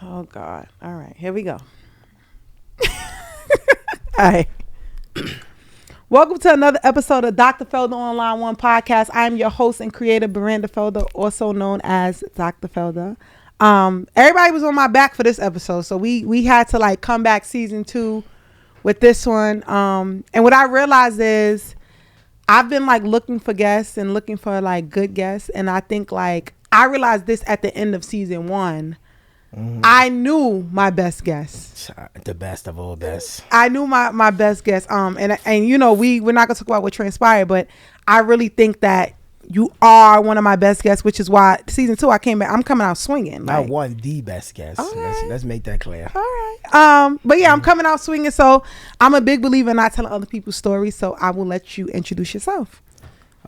Oh God. All right, here we go. All right. Welcome to another episode of Dr. Felder Online One Podcast. I'm your host and creator, Miranda Felder, also known as Dr. Felder. Everybody was on my back for this episode, so we had to like come back season 2 with this one. And what I realized is I've been like looking for guests and looking for like good guests, and I think like I realized this at the end of season 1. Mm-hmm. I knew my best guest. The best of all best. I knew my best guest. And you know, we're not gonna talk about what transpired, but I really think that you are one of my best guests, which is why season 2 I came back. I'm coming out swinging. Like, I won the best guest. Right. Let's make that clear. All right. But yeah, I'm coming out swinging. So I'm a big believer in not telling other people's stories. So I will let you introduce yourself.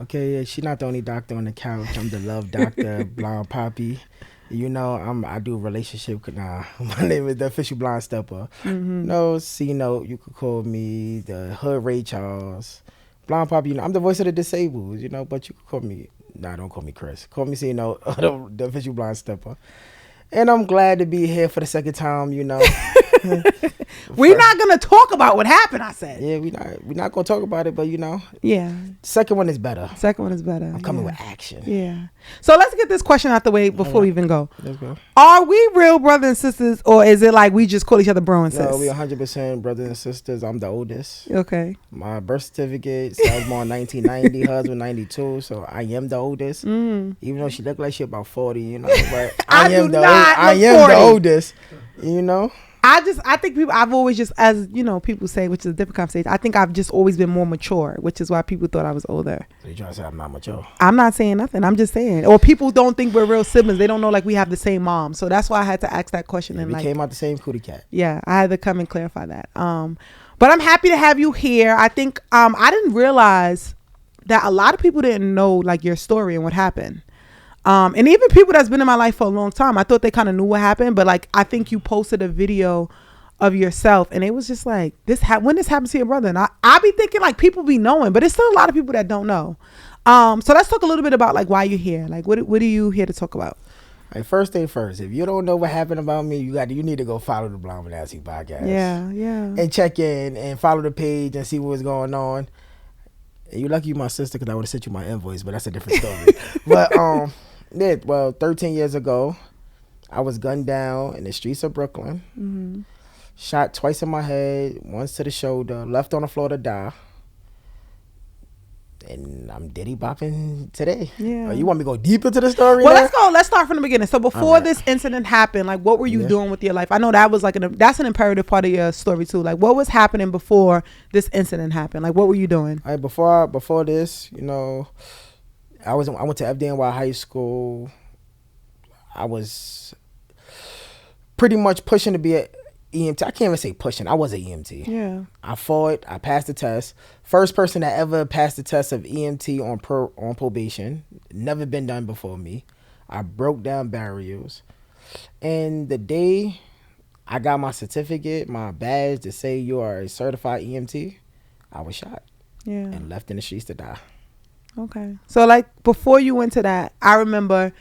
Okay, yeah, she's not the only doctor on the couch. I'm the love doctor, Blonde Poppy. You know, I do relationship. My name is the official Blind Stepper. Mm-hmm. No, C-Note, you could call me the Hood Ray Charles. Blonde Poppy, you know, I'm the voice of the disabled, you know, but you could call me, don't call me Chris. Call me C-Note, the official Blind Stepper. And I'm glad to be here for the second time, you know. We're not gonna talk about what happened, I said. Yeah, we're not gonna talk about it, but you know. Yeah. Second one is better. I'm coming with action. Yeah. So let's get this question out the way before we even go. Let's go. Are we real brothers and sisters, or is it like we just call each other bro and sis? No, we 100% brothers and sisters. I'm the oldest. Okay. My birth certificate says born 1990, husband 92, so I am the oldest. Mm. Even though she looked like she about 40, you know, but I am the oldest, you know. I think people, I've always just, as you know, people say, which is a different conversation, I think I've just always been more mature, which is why people thought I was older. So you trying to say I'm not mature? I'm not saying nothing. I'm just saying. Or people don't think we're real siblings. They don't know like we have the same mom. So that's why I had to ask that question. Yeah, and we like, came out the same cootie cat. Yeah, I had to come and clarify that. But I'm happy to have you here. I think I didn't realize that a lot of people didn't know like your story and what happened. And even people that's been in my life for a long time, I thought they kind of knew what happened. But like, I think you posted a video of yourself, and it was just like when this happened to your brother, and I be thinking like people be knowing, but it's still a lot of people that don't know. So let's talk a little bit about like why you're here. Like what are you here to talk about? All right, first thing first, if you don't know what happened about me, you need to go follow the Blonde Vanassi podcast. Yeah. And check in and follow the page and see what's going on. And you're lucky you my sister, because I would have sent you my invoice, but that's a different story. But yeah, well, 13 years ago, I was gunned down in the streets of Brooklyn. Mm-hmm. Shot twice in my head, once to the shoulder, left on the floor to die. And I'm diddy bopping today. Yeah. You want me to go deep into the story? Well, let's go. Let's start from the beginning. So before this incident happened, like what were you doing with your life? I know that was like that's an imperative part of your story too. Like what was happening before this incident happened? Like what were you doing? All right, before this, you know, I went to FDNY High School. I was pretty much pushing to be a EMT. I can't even say pushing. I was an EMT. Yeah. I fought. I passed the test. First person that ever passed the test of EMT on probation. Never been done before me. I broke down barriers. And the day I got my certificate, my badge to say you are a certified EMT, I was shot. Yeah. And left in the streets to die. Okay. So like before you went to that, I remember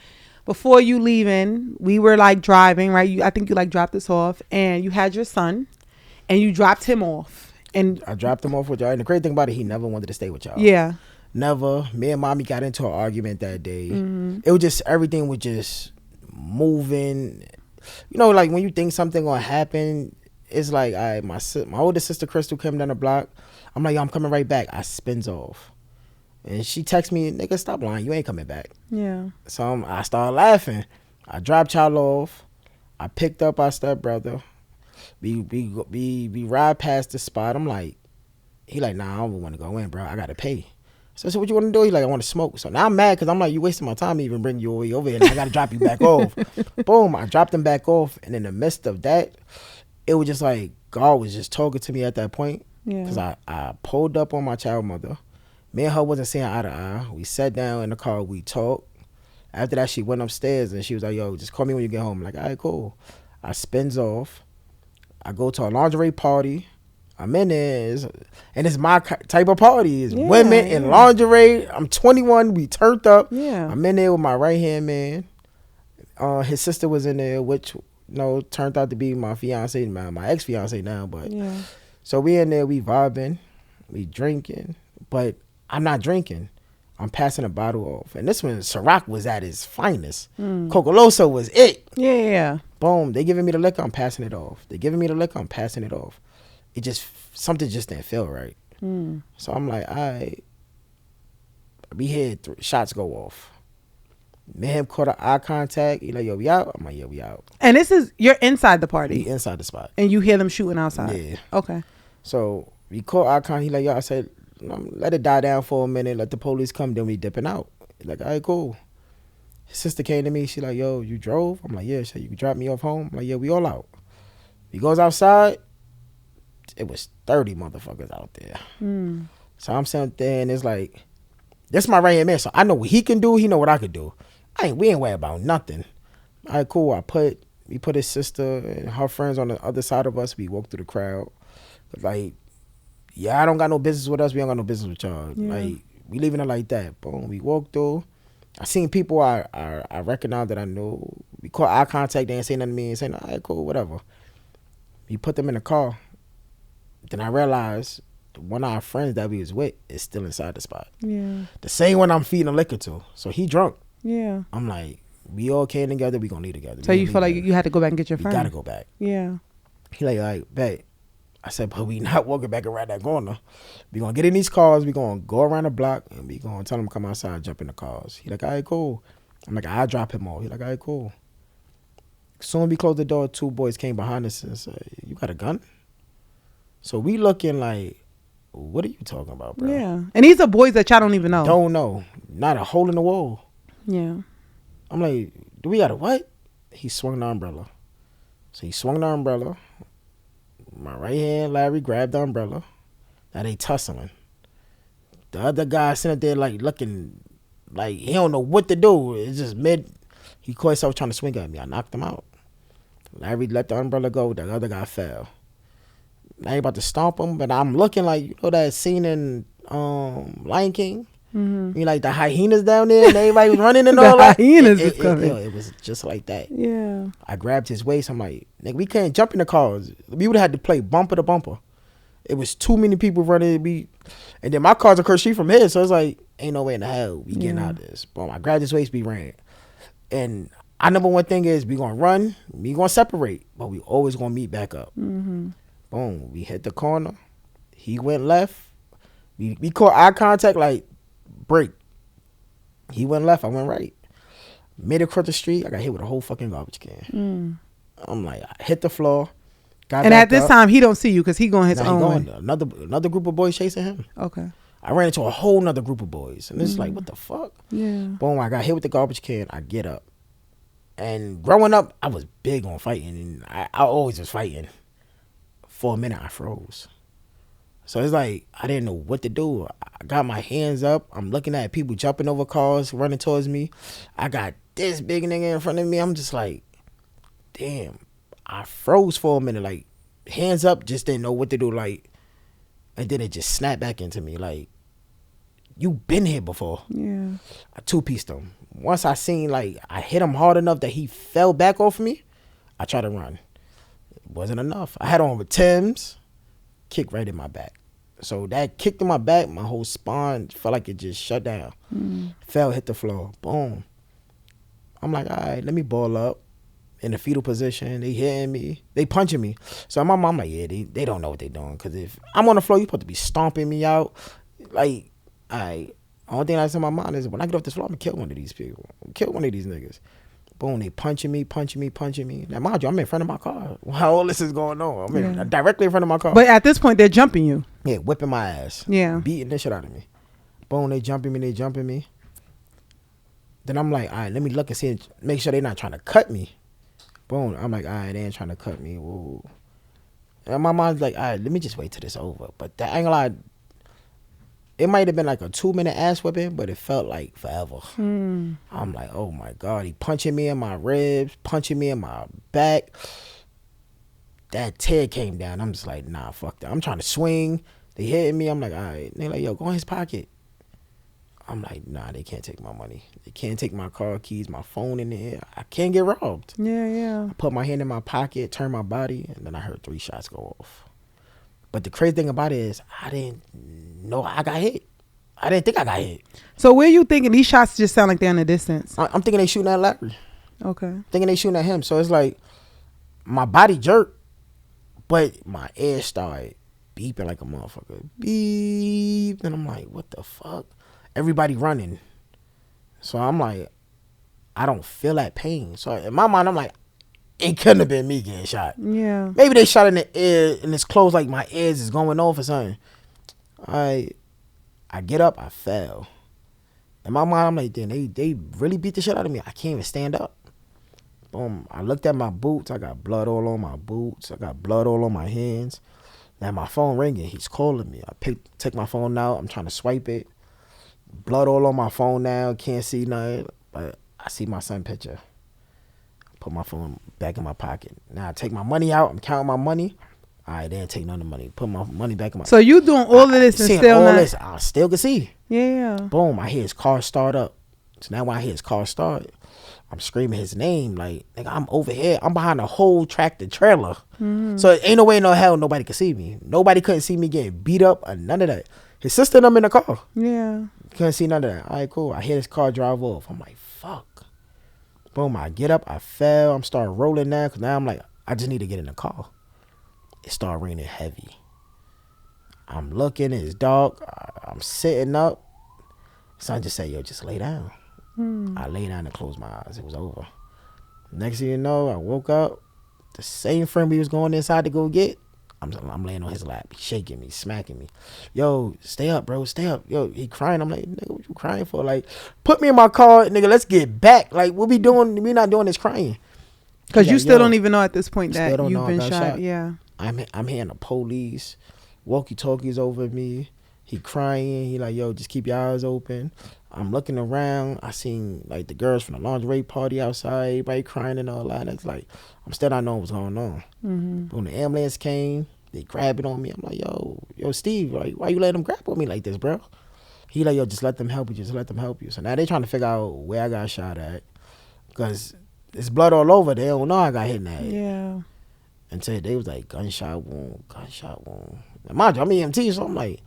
before you leaving, we were like driving, right? I think you like dropped us off, and you had your son, and you dropped him off. And I dropped him off with y'all. And the crazy thing about it, he never wanted to stay with y'all. Yeah. Never. Me and mommy got into an argument that day. Mm-hmm. It was just, everything was just moving. You know, like when you think something gonna happen, it's like, my older sister Crystal came down the block. I'm like, yo, I'm coming right back. I spins off. And she texts me, nigga, stop lying. You ain't coming back. Yeah. So I started laughing. I dropped y'all off. I picked up our stepbrother. We ride past the spot. I'm like, he like, nah, I don't want to go in, bro. I got to pay. So I said, what you want to do? He like, I want to smoke. So now I'm mad because I'm like, you wasting my time to even bring you over here. And I got to drop you back off. Boom. I dropped him back off. And in the midst of that, it was just like, God was just talking to me at that point. Yeah. Because I pulled up on my child mother. Me and her wasn't seeing eye to eye. We sat down in the car. We talked. After that, she went upstairs and she was like, yo, just call me when you get home. I'm like, all right, cool. I spins off. I go to a lingerie party. I'm in there. And it's my type of party. It's women in lingerie. I'm 21. We turned up. Yeah. I'm in there with my right-hand man. His sister was in there, which turned out to be my fiance, my ex-fiance now. But Yeah. so we in there, we vibing, we drinking, but I'm not drinking. I'm passing a bottle off. And this one, Ciroc was at its finest. Cocoloso was it. Yeah. Boom. They giving me the liquor, I'm passing it off. They giving me the liquor, I'm passing it off. Something just didn't feel right. So I'm like, all right. We hear shots go off. Me and him caught an eye contact. He like, yo, we out? I'm like, yeah, we out. And you're inside the party. We inside the spot. And you hear them shooting outside. Yeah. Okay. So we caught eye contact. He like, yo, I said, let it die down for a minute. Let the police come. Then we dipping out. He like, all right, cool. His sister came to me. She like, yo, you drove? I'm like, yeah. She said, you can drop me off home? I'm like, yeah, we all out. He goes outside. It was 30 motherfuckers out there. So I'm sitting there and it's like, this my right hand man. So I know what he can do. He know what I could do. We ain't worried about nothing. All right, cool. We put his sister and her friends on the other side of us. We walked through the crowd. Like, yeah, I don't got no business with us. We don't got no business with y'all. Yeah. Like, we leaving it like that. Boom. We walked through. I seen people I recognized that I knew. We caught eye contact. They ain't say nothing to me. And saying, all right, cool, whatever. We put them in the car. Then I realized one of our friends that we was with is still inside the spot. Yeah. The same one I'm feeding the liquor to. So he drunk. Yeah. I'm like, we all came together. We gonna leave together. So you feel like you had to go back and get your friend? We gotta go back. Yeah. He like, all right, bet. I said, but we not walking back around that corner. We gonna get in these cars. We gonna go around the block and we gonna tell him to come outside, jump in the cars. He like, all right, cool. I'm like, I'll drop him off. He like, all right, cool. Soon as we closed the door, two boys came behind us and said, you got a gun? So we looking like, what are you talking about, bro? Yeah. And these are boys that y'all don't even know. Don't know. Not a hole in the wall. Yeah. I'm like, do we got a what? He swung the umbrella. So he swung the umbrella. My right hand, Larry, grabbed the umbrella. Now they tussling. The other guy sitting there like looking like he don't know what to do. It's just he caught himself trying to swing at me. I knocked him out. Larry let the umbrella go. The other guy fell. I ain't about to stomp him, but I'm looking like, you know that scene in Lion King? You like the hyenas down there and everybody was running and all that. Hyenas is coming. It was just like that. Yeah. I grabbed his waist. I'm like, nigga, we can't jump in the cars. We would have had to play bumper to bumper. It was too many people running. And then my car's across street from his, so it's like, ain't no way in the hell we getting out of this. Boom, I grabbed his waist, we ran. And our number one thing is we gonna run, we gonna separate, but we always gonna meet back up. Boom, we hit the corner. He went left. We caught eye contact like break. He went left, I went right. Made it across the street, I got hit with a whole fucking garbage can. I'm like, I hit the floor. And at this time, he don't see you because he going his own way. Another group of boys chasing him. Okay. I ran into a whole nother group of boys. And it's like, what the fuck? Yeah. Boom, I got hit with the garbage can. I get up. And growing up, I was big on fighting. And I always was fighting. For a minute, I froze. So it's like, I didn't know what to do. I got my hands up. I'm looking at people jumping over cars, running towards me. I got this big nigga in front of me. I'm just like, damn. I froze for a minute, like, hands up, just didn't know what to do, like, and then it just snapped back into me, like, you been here before. Yeah. I two-pieced him. Once I seen, like, I hit him hard enough that he fell back off me, I tried to run. It wasn't enough. I had on with Tim's, kick right in my back. So that kicked in my back, my whole spine felt like it just shut down. Fell, hit the floor, boom. I'm like, all right, let me ball up. In the fetal position, they hitting me, they punching me. So my mom like, yeah, they don't know what they doing. Cause if I'm on the floor, you supposed to be stomping me out. Like, only thing I say in my mind is when I get off this floor, I'm gonna kill one of these people, kill one of these niggas. Boom, they punching me. Now mind you, I'm in front of my car. While all this is going on, I'm directly in front of my car. But at this point, they're jumping you. Yeah, whipping my ass. Yeah, beating the shit out of me. Boom, they jumping me. Then I'm like, all right, let me look and see, make sure they're not trying to cut me. Boom. I'm like, all right, they ain't trying to cut me. Whoa. And my mom's like, all right, let me just wait till this over. But that ain't gonna lie, it might have been like a 2-minute ass whipping, but it felt like forever. I'm like, oh my God, he punching me in my ribs, punching me in my back. That tear came down. I'm just like, nah, fuck that. I'm trying to swing. They hitting me. I'm like, all right. They like, yo, go in his pocket. I'm like, nah, they can't take my money. They can't take my car keys, my phone in there. I can't get robbed. Yeah. I put my hand in my pocket, turned my body, and then I heard 3 shots go off. But the crazy thing about it is I didn't know I got hit. I didn't think I got hit. So where you thinking these shots just sound like they're in the distance? I'm thinking they shooting at Larry. Okay. Thinking they shooting at him. So it's like my body jerked, but my ear started beeping like a motherfucker. Beep. And I'm like, what the fuck? Everybody running. So I'm like, I don't feel that pain. So in my mind, I'm like, it couldn't have been me getting shot. Yeah. Maybe they shot in the ear and it's close like my ears is going off or something. I get up, I fell. In my mind, I'm like, damn, they really beat the shit out of me. I can't even stand up. Boom. I looked at my boots. I got blood all on my boots. I got blood all on my hands. Now my phone ringing. He's calling me. I take my phone out. I'm trying to swipe it. Blood all on my phone now. Can't see nothing. But I see my son picture. Put my phone back in my pocket. Now I take my money out. I'm counting my money. All right, they didn't take none of the money. Put my money back in my. So you doing all of this and still not. This, I still can see. Yeah. Boom! I hear his car start up. So now when I hear his car start, I'm screaming his name like, nigga, I'm over here. I'm behind a whole tractor trailer. Mm-hmm. So ain't no way, no hell, nobody could see me. Nobody couldn't see me getting beat up or none of that. His sister and I'm in the car. Yeah. Couldn't see none of that. All right, cool. I hear his car drive off. I'm like, fuck. Boom, I get up, I fell, I'm starting rolling now, because now I'm like, I just need to get in the car. It started raining heavy. I'm looking, it's dark, I'm sitting up. Son just said, yo, just lay down. I lay down and closed my eyes. It was over. Next thing you know, I woke up. The same friend we was going inside to go get, I'm laying on his lap. He's shaking me, smacking me. Yo, stay up, bro. Stay up. Yo, he crying. I'm like, nigga, what you crying for? Like, put me in my car, nigga. Let's get back. Like, what we doing? We not doing this crying. Because you still don't even know at this point that you've been shot. Yeah. I'm hearing the police, walkie-talkies over me. He crying. He like, yo, just keep your eyes open. I'm looking around. I seen like the girls from the lingerie party outside. Everybody crying and all that. It's like, I'm still not knowing what's going on. Mm-hmm. When the ambulance came, they grabbed it on me. I'm like, yo, Steve, like, why you let them grab on me like this, bro? He like, yo, just let them help you. Just let them help you. So now they trying to figure out where I got shot at. Because there's blood all over. They don't know I got hit in the head. Yeah. Until they was like, gunshot wound. Now, mind you, I'm EMT, so I'm like,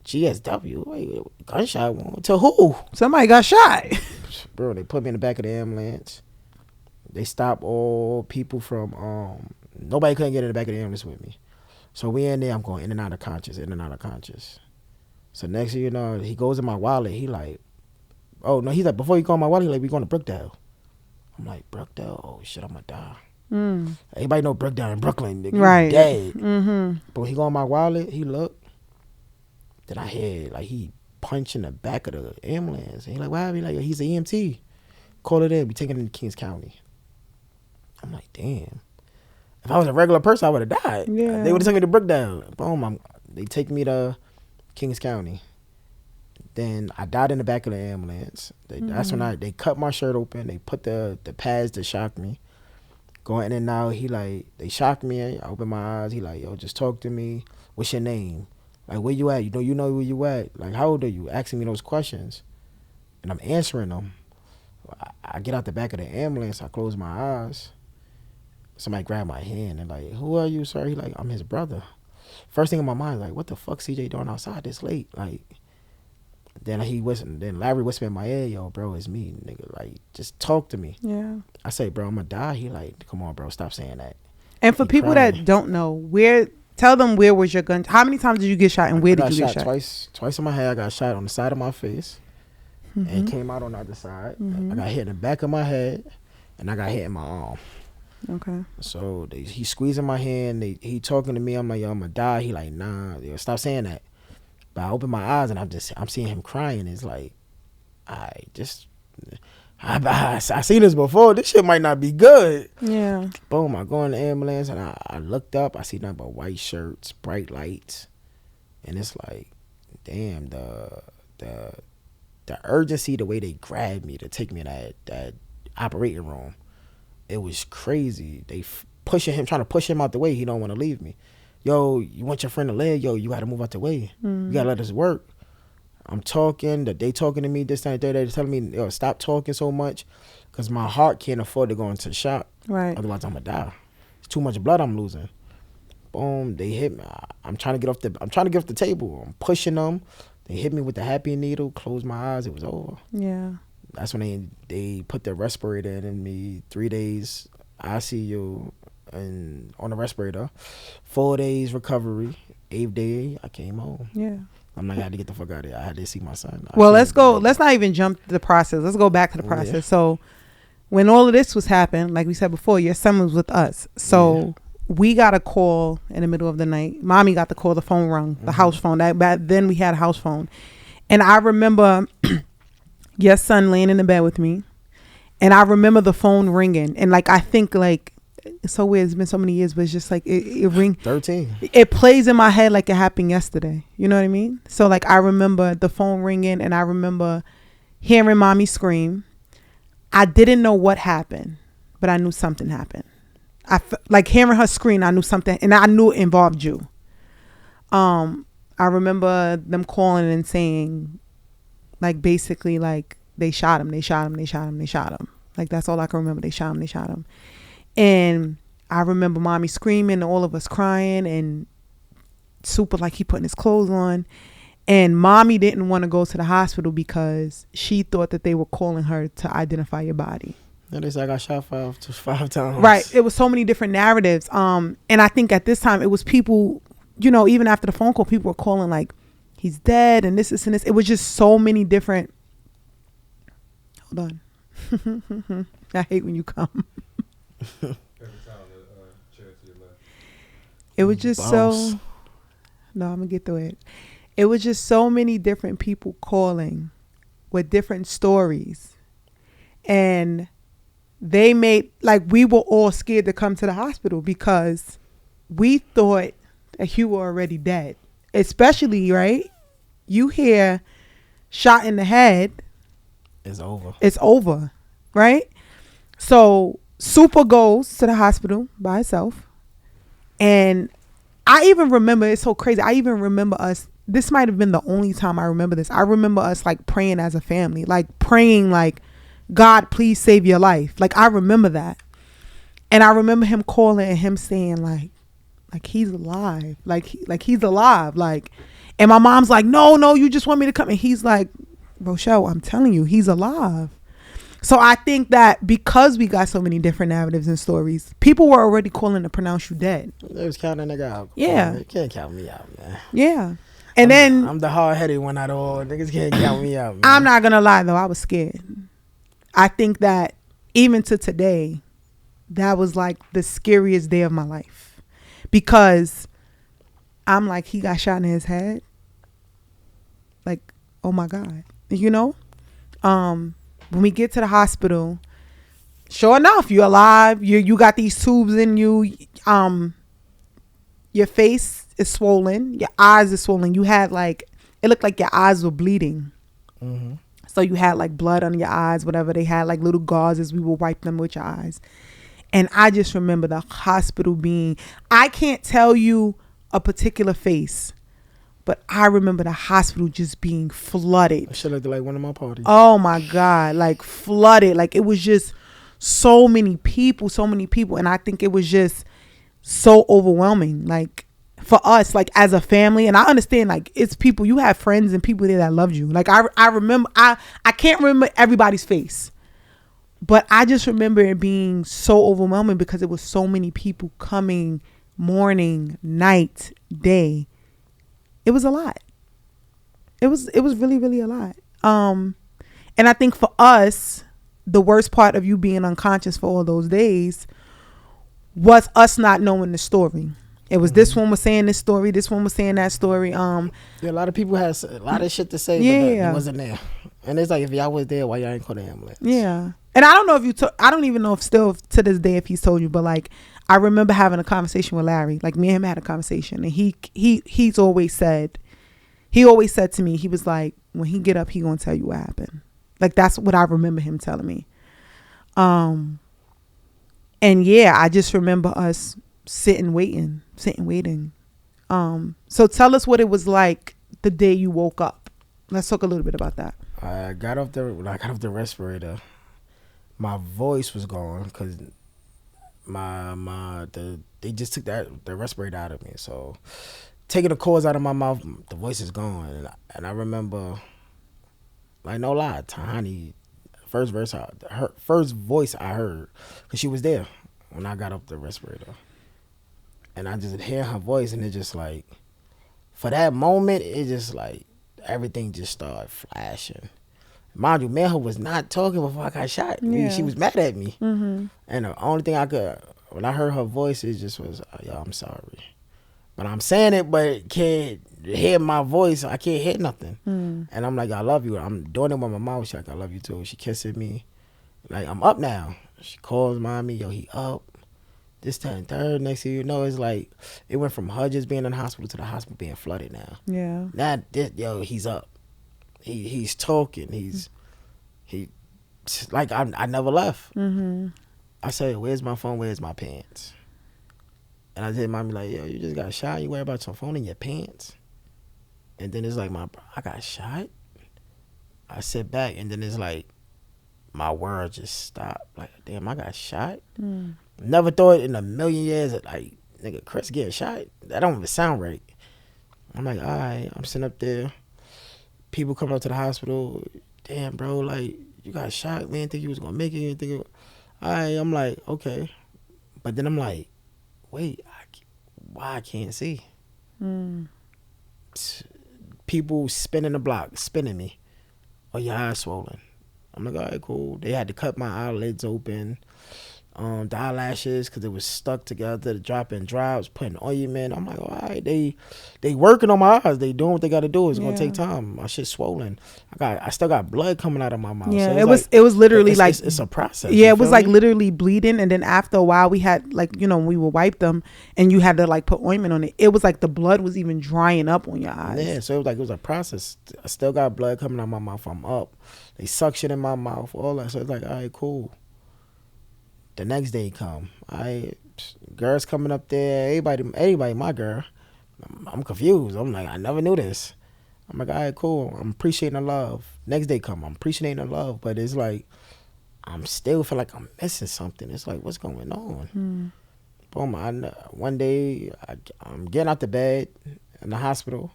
GSW, wait, gunshot wound? To who? Somebody got shot. Bro, they put me in the back of the ambulance. They stopped all people from, nobody couldn't get in the back of the ambulance with me. So we in there, I'm going in and out of conscious. So next thing you know, he goes in my wallet. He like, oh, no, he's like, before you go in my wallet, he like, we going to Brookdale. I'm like, Brookdale? Oh, shit, I'm going to die. Everybody know Brookdale in Brooklyn, nigga. Right. Dead. Mm-hmm. But when he go in my wallet, he look. Then I hear, like, he punching the back of the ambulance. And he like, what happened? Like, he's an EMT. Call it in. We taking him to Kings County. I'm like, damn. If I was a regular person, I would have died. Yeah. They would have taken me to Brookdale. Boom. They take me to Kings County. Then I died in the back of the ambulance. That's when they cut my shirt open. They put the pads that shocked me. Going in and out, he like, they shocked me. I opened my eyes. He like, yo, just talk to me. What's your name? Like, where you at? You know where you at? Like, how old are you? Asking me those questions. And I'm answering them. I get out the back of the ambulance. I close my eyes. Somebody grabbed my hand and like, who are you, sir? He like, I'm his brother. First thing in my mind, like, what the fuck CJ doing outside this late? Like, then Larry whispered in my ear, yo, bro, it's me, nigga. Like, just talk to me. Yeah. I say, bro, I'm gonna die. He like, come on, bro, stop saying that. And for people that don't know, tell them where was your gun? How many times did you get shot and where did you get shot? Twice in my head. I got shot on the side of my face and came out on the other side. I got hit in the back of my head and I got hit in my arm. Okay. So he squeezing my hand. He talking to me. I'm like, yo, I'm gonna die. He like, nah, yo, stop saying that. But I open my eyes and I'm seeing him crying. It's like, I seen this before. This shit might not be good. Yeah. Boom, I go in the ambulance and I looked up. I see nothing but white shirts, bright lights. And it's like, damn, the urgency, the way they grabbed me to take me in that operating room, it was crazy. They trying to push him out the way. He don't want to leave me. Yo, you want your friend to live? Yo, you got to move out the way. You got to let us work. I'm talking, that they talking to me this time, they're telling me, yo, stop talking so much, because my heart can't afford to go into shock. Right. Otherwise, I'm gonna die. It's too much blood I'm losing. Boom, they hit me. I'm trying to get off the table. I'm pushing them. They hit me with the happy needle. Closed my eyes. It was over. Yeah. That's when they put the respirator in me. 3 days ICU and on the respirator. 4 days recovery. 8th day I came home. Yeah. I'm like, I had to get the fuck out of here. I had to see my son. Well, let's go. Let's not even jump to the process. Let's go back to the process. Yeah. So when all of this was happening, like we said before, your son was with us. So we got a call in the middle of the night. Mommy got the call. The phone rung. The house phone. Back then we had a house phone. And I remember your son laying in the bed with me. And I remember the phone ringing. And like, I think like, it's so weird. It's been so many years, but it's just like it ring. 13. It plays in my head like it happened yesterday. You know what I mean? So like, I remember the phone ringing and I remember hearing mommy scream. I didn't know what happened, but I knew something happened. Like hearing her scream, I knew something, and I knew it involved you. I remember them calling and saying, like, basically, like, they shot him. Like, that's all I can remember. They shot him. And I remember mommy screaming and all of us crying and super like he putting his clothes on. And mommy didn't want to go to the hospital because she thought that they were calling her to identify your body. And they said I got shot five times. Right. It was so many different narratives. And I think at this time it was people, you know, even after the phone call, people were calling like, he's dead and this. It was just so many different. Hold on. I hate when you come. It was just so. No, I'm going to get through it. It was just so many different people calling with different stories. And they made, like, we were all scared to come to the hospital because we thought that you were already dead. Especially, right? You hear shot in the head. It's over. It's over, right? So Super goes to the hospital by herself. And I even remember, it's so crazy. I even remember us, this might have been the only time I remember this. I remember us like praying as a family, like praying like, God, please save your life. Like, I remember that. And I remember him calling and him saying like he's alive. Like he's alive. Like, and my mom's like, no, you just want me to come. And he's like, Rochelle, I'm telling you, he's alive. So I think that because we got so many different narratives and stories, people were already calling to pronounce you dead. They was counting a nigga out. Yeah. You can't count me out, man. Yeah. And I'm the hard-headed one out of all. Niggas can't count me out, man. I'm not going to lie, though. I was scared. I think that even to today, that was like the scariest day of my life. Because I'm like, he got shot in his head. Like, oh my God. You know? When we get to the hospital, sure enough, you're alive. You got these tubes in you. Your face is swollen. Your eyes are swollen. You had like, it looked like your eyes were bleeding. Mm-hmm. So you had like blood on your eyes, whatever. They had like little gauzes. We would wipe them with your eyes. And I just remember the hospital being, I can't tell you a particular face, but I remember the hospital just being flooded. That shit looked like one of my parties. Oh my God. Like flooded. Like it was just so many people. And I think it was just so overwhelming. Like for us, like as a family, and I understand like it's people, you have friends and people there that loved you. Like I remember, I can't remember everybody's face, but I just remember it being so overwhelming because it was so many people coming morning, night, day. It was a lot. It was really, really a lot. And I think for us, the worst part of you being unconscious for all those days was us not knowing the story. It was this one was saying this story, this one was saying that story. Yeah, a lot of people had a lot of shit to say, but it wasn't there. And it's like, if y'all was there, why y'all ain't call the ambulance? Yeah. And I don't know if I don't even know if still to this day if he's told you, but like I remember having a conversation with Larry. Like me and him had a conversation, and he's always said to me, he was like, when he get up, he gonna tell you what happened. Like that's what I remember him telling me. And yeah, I just remember us sitting waiting. So tell us what it was like the day you woke up. Let's talk a little bit about that. When I got off the respirator, my voice was gone because they just took the respirator out of me. So taking the cords out of my mouth, the voice is gone. And I remember, like no lie, Tahani, first voice I heard, because she was there when I got off the respirator. And I just hear her voice, and it just like, for that moment, it just like, everything just started flashing. Mind you, man, was not talking before I got shot. Yeah. She was mad at me. Mm-hmm. And the only thing when I heard her voice, it just was, yo, I'm sorry. But I'm saying it, but can't hear my voice. I can't hear nothing. Mm. And I'm like, I love you. I'm doing it with my mouth. She's like, I love you too. She kissing me. Like, I'm up now. She calls mommy, yo, he up. This time, third, next thing you know, it's like, it went from her just being in the hospital to the hospital being flooded now. Yeah. Now, he's up. He's talking. Like, I never left. Mm-hmm. I said, where's my phone? Where's my pants? And I did mommy like, yo, you just got shot. You worry about your phone in your pants? And then it's like, I got shot? I sit back, and then it's like, my world just stopped. Like, damn, I got shot? Mm. Never thought in a million years that, like, nigga, Chris getting shot? That don't even sound right. I'm like, all right. I'm sitting up there. People coming up to the hospital. Damn, bro, like, you got shot. We didn't think you was going to make it. You didn't think all right. I'm like, okay. But then I'm like, wait, why I can't see? Mm. People spinning the block, spinning me. Oh, your eyes swollen. I'm like, all right, cool. They had to cut my eyelids open. The eyelashes, because it was stuck together, dropping drops, putting ointment. I'm like, all right, they working on my eyes. They doing what they got to do. It's gonna take time. My shit's swollen. I still got blood coming out of my mouth. Yeah, so it was literally like it's a process. Yeah, it was like literally bleeding, and then after a while, we had like, you know, we would wipe them, and you had to like put ointment on it. It was like the blood was even drying up on your eyes. Yeah, so it was a process. I still got blood coming out of my mouth. I'm up. They suction in my mouth, all that. So it's like, all right, cool. The next day come. Girls coming up there, everybody, my girl. I'm confused. I'm like, I never knew this. I'm like, all right, cool. I'm appreciating the love. Next day come, I'm appreciating the love, but it's like, I'm still feel like I'm missing something. It's like, what's going on? Boom. One day, I'm getting out the bed in the hospital.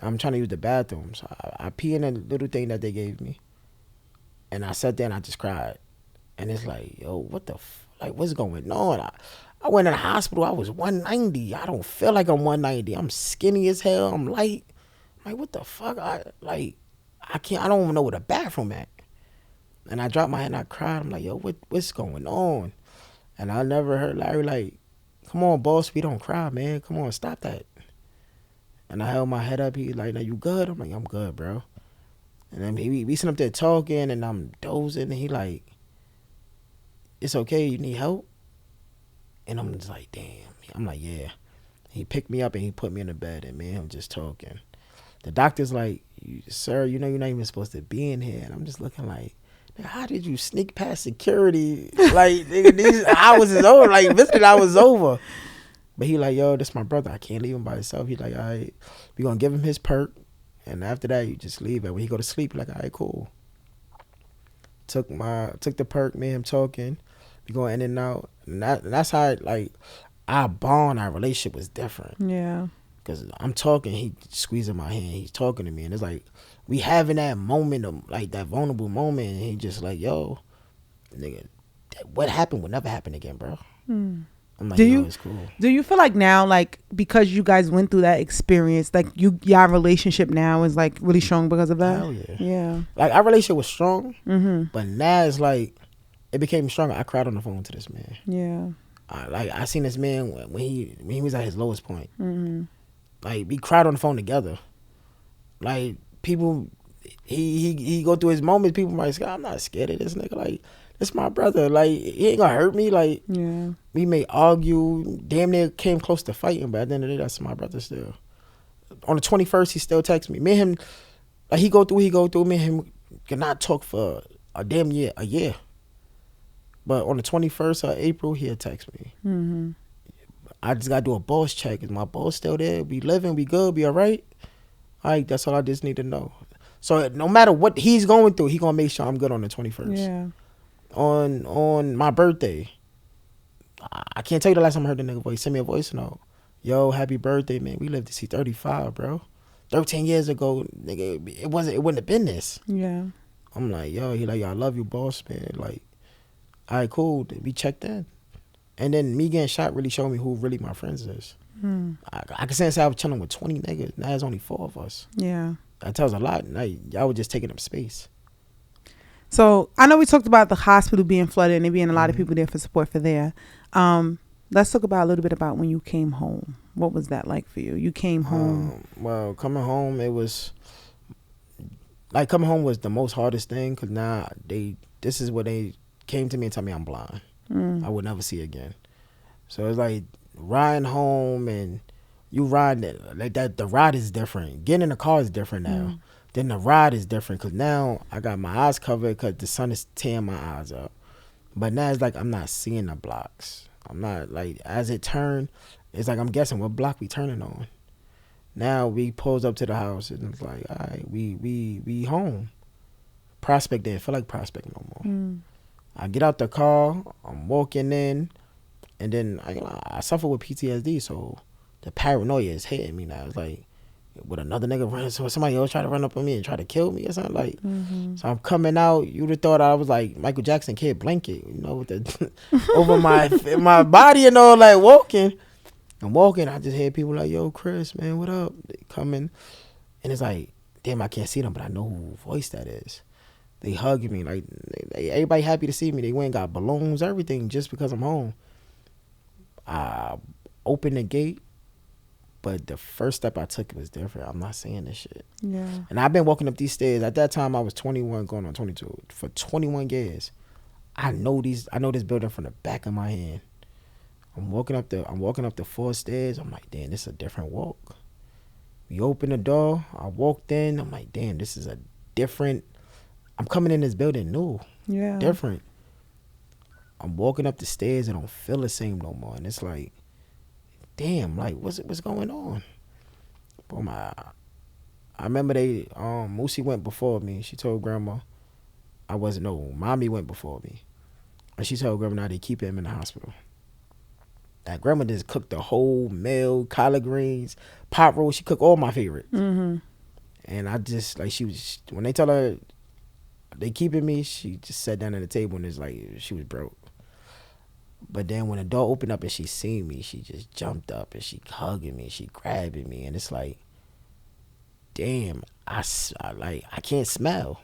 I'm trying to use the bathroom. So I pee in a little thing that they gave me. And I sat there and I just cried. And it's like, yo, what's going on? I went in the hospital. I was 190. I don't feel like I'm 190. I'm skinny as hell. I'm light. I'm like, what the fuck? I don't even know where the bathroom at. And I dropped my head and I cried. I'm like, yo, what's going on? And I never heard Larry like, come on, boss, we don't cry, man. Come on, stop that. And I held my head up. He like, now you good? I'm like, I'm good, bro. And then we sitting up there talking, and I'm dozing, and he like, it's okay, you need help? And I'm just like, damn. I'm like, yeah. He picked me up and he put me in the bed, and me and him just talking. The doctor's like, sir, you know you're not even supposed to be in here. And I'm just looking like, how did you sneak past security? Like, nigga, these hours is over. Like, visiting hours over. But he like, yo, this my brother. I can't leave him by himself. He like, all right, we gonna give him his perk. And after that, you just leave it. When he go to sleep, like, all right, cool. Took the perk, me and him talking. We going in and out. And that's how, like, our bond, our relationship was different. Yeah. Because I'm talking, he squeezing my hand. He's talking to me. And it's like, we having that moment, of, like, that vulnerable moment. And he just like, yo, nigga, what happened would never happen again, bro. I'm like, it's cool. Do you feel like now, like, because you guys went through that experience, like, your relationship now is, like, really strong because of that? Hell yeah. Yeah. Like, our relationship was strong, Mm-hmm. but now it's like, it became stronger. I cried on the phone to this man. Yeah. I seen this man when he was at his lowest point. Mm-hmm. Like, we cried on the phone together. Like, people, he go through his moments. People might say, I'm not scared of this nigga. Like, this my brother. Like, he ain't gonna hurt me. Like, yeah. We may argue. Damn near came close to fighting, but at the end of the day, that's my brother still. On the 21st, he still texts me. Me and him, like, he go through. Me and him cannot talk for a year. But on the 21st of April, he'll text me. Mm-hmm. I just got to do a boss check. Is my boss still there? We living? We good? We all right? All right, that's all I just need to know. So no matter what he's going through, he gonna make sure I'm good on the 21st. Yeah. On my birthday, I can't tell you the last time I heard the nigga voice. Send me a voice note. Yo, happy birthday, man. We lived to see 35, bro. 13 years ago, nigga, it wouldn't have been this. Yeah. I'm like, yo, he like, yo, I love you, boss, man. Like, all right, cool. We checked in. And then me getting shot really showed me who really my friends is. I can say I was chilling with 20 niggas. Now there's only 4 of us. Yeah. That tells a lot. Like, y'all were just taking up space. So I know we talked about the hospital being flooded and there being a lot of people there for support for there. Let's talk about a little bit about when you came home. What was that like for you? You came home. Well, coming home, it was like coming home was the most hardest thing because now this is where they came to me and told me I'm blind. I would never see again. So it's like riding home and you riding it like that. The ride is different. Getting in the car is different now. Then the ride is different because now I got my eyes covered because the sun is tearing my eyes up. But now it's like I'm not seeing the blocks. I'm not like as it turned. It's like I'm guessing what block we turning on. Now we pulls up to the house and it's like, all right, we home. Prospect didn't feel like Prospect no more. I get out the car, I'm walking in, and then I suffer with PTSD, so the paranoia is hitting me now. It's like, would another nigga run, so somebody else try to run up on me and try to kill me or something? Like, so I'm coming out, you'd have thought I was like Michael Jackson Kid Blanket, you know, with the over my body and all, like walking. I'm walking, I just hear people like, yo, Chris, man, what up? They coming, and it's like, damn, I can't see them, but I know whose voice that is. They hugging me, like, everybody happy to see me. They went and got balloons, everything, just because I'm home. I opened the gate, but the first step I took was different. I'm not saying this shit. Yeah. And I've been walking up these stairs. At that time, I was 21, going on 22. For 21 years, I know this building from the back of my hand. I'm walking up the 4 stairs. I'm like, damn, this is a different walk. We opened the door. I walked in. I'm like, damn, this is a different. I'm coming in this building new. Yeah. Different. I'm walking up the stairs and I don't feel the same no more. And it's like, damn, like what's going on? Boom, I remember Moosey went before me. She told grandma mommy went before me. And she told grandma now they keep him in the hospital. That grandma just cooked the whole meal, collard greens, pot roast. She cooked all my favorites. And I just like when they tell her they keeping me, she just sat down at the table and it's like she was broke. But then when the door opened up and she seen me, she just jumped up and she hugging me, she grabbing me, and it's like, damn, I can't smell.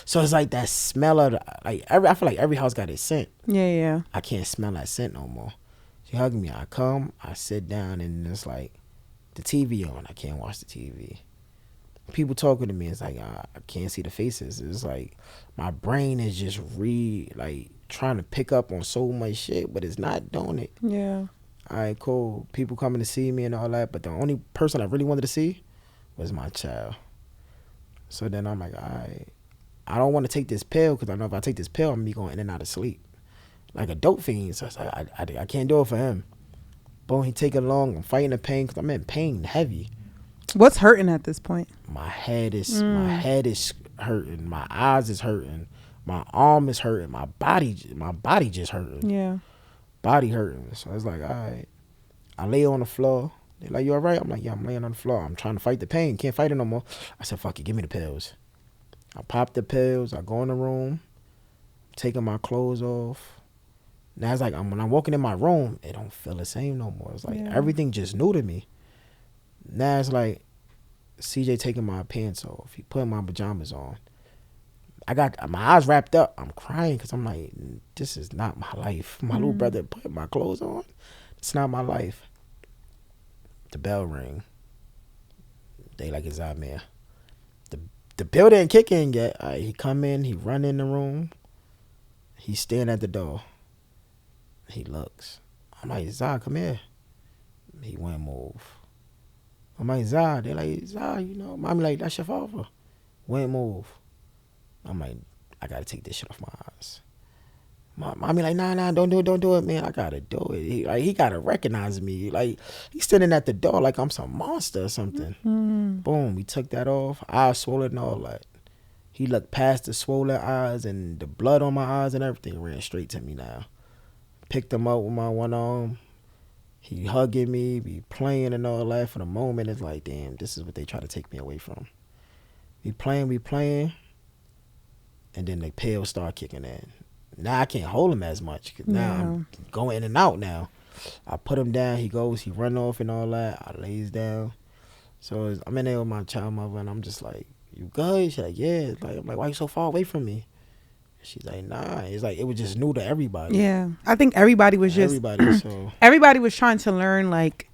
So it's like that smell of I feel like every house got its scent. Yeah. I can't smell that scent no more. She hugged me. I come, I sit down, and it's like the TV on. I can't watch the TV. People talking to me, it's like I can't see the faces. It's like my brain is just trying to pick up on so much shit, but it's not doing it. Yeah. All right, cool. People coming to see me and all that, but the only person I really wanted to see was my child. So then I'm like, all right, I don't want to take this pill because I know if I take this pill, I'm gonna be going in and out of sleep like a dope fiend. So it's like I can't do it for him. Boom, he take it along. I'm fighting the pain because I'm in pain, heavy. What's hurting at this point? My head is hurting. My eyes is hurting. My arm is hurting. My body just hurting. Yeah. Body hurting. So it's like, all right. I lay on the floor. They're like, you all right? I'm like, yeah, I'm laying on the floor. I'm trying to fight the pain. Can't fight it no more. I said, fuck it. Give me the pills. I pop the pills. I go in the room. Taking my clothes off. Now it's like when I'm walking in my room, it don't feel the same no more. It's like everything just new to me. Now it's like CJ taking my pants off. He putting my pajamas on. I got my eyes wrapped up. I'm crying because I'm like, this is not my life. My little brother put my clothes on. It's not my life. The bell ring. They like, it's out there. The bill didn't kick in yet. He come in. He run in the room. He stand at the door. He looks. I'm like, Zah, come here. He won't move. I'm like, Zah. They like, Zah, you know. Mommy like, that's your father. Won't move. I'm like, I gotta take this shit off my eyes. My mommy like, nah, don't do it, man. I gotta do it. He gotta recognize me. Like, he's standing at the door like I'm some monster or something. Boom, we took that off. Eyes swollen and all that. He looked past the swollen eyes and the blood on my eyes and everything, ran straight to me now. Picked him up with my one arm. He hugging me, be playing and all that. For the moment, it's like, damn, this is what they try to take me away from. We playing. And then the pills start kicking in. Now I can't hold him as much because now I'm going in and out now. I put him down. He run off and all that. I lays down. So I'm in there with my child mother and I'm just like, you good? She's like, yeah. I'm like, why you so far away from me? She's like, nah. It's like, it was just new to everybody. Yeah. I think everybody was everybody was trying to learn, like,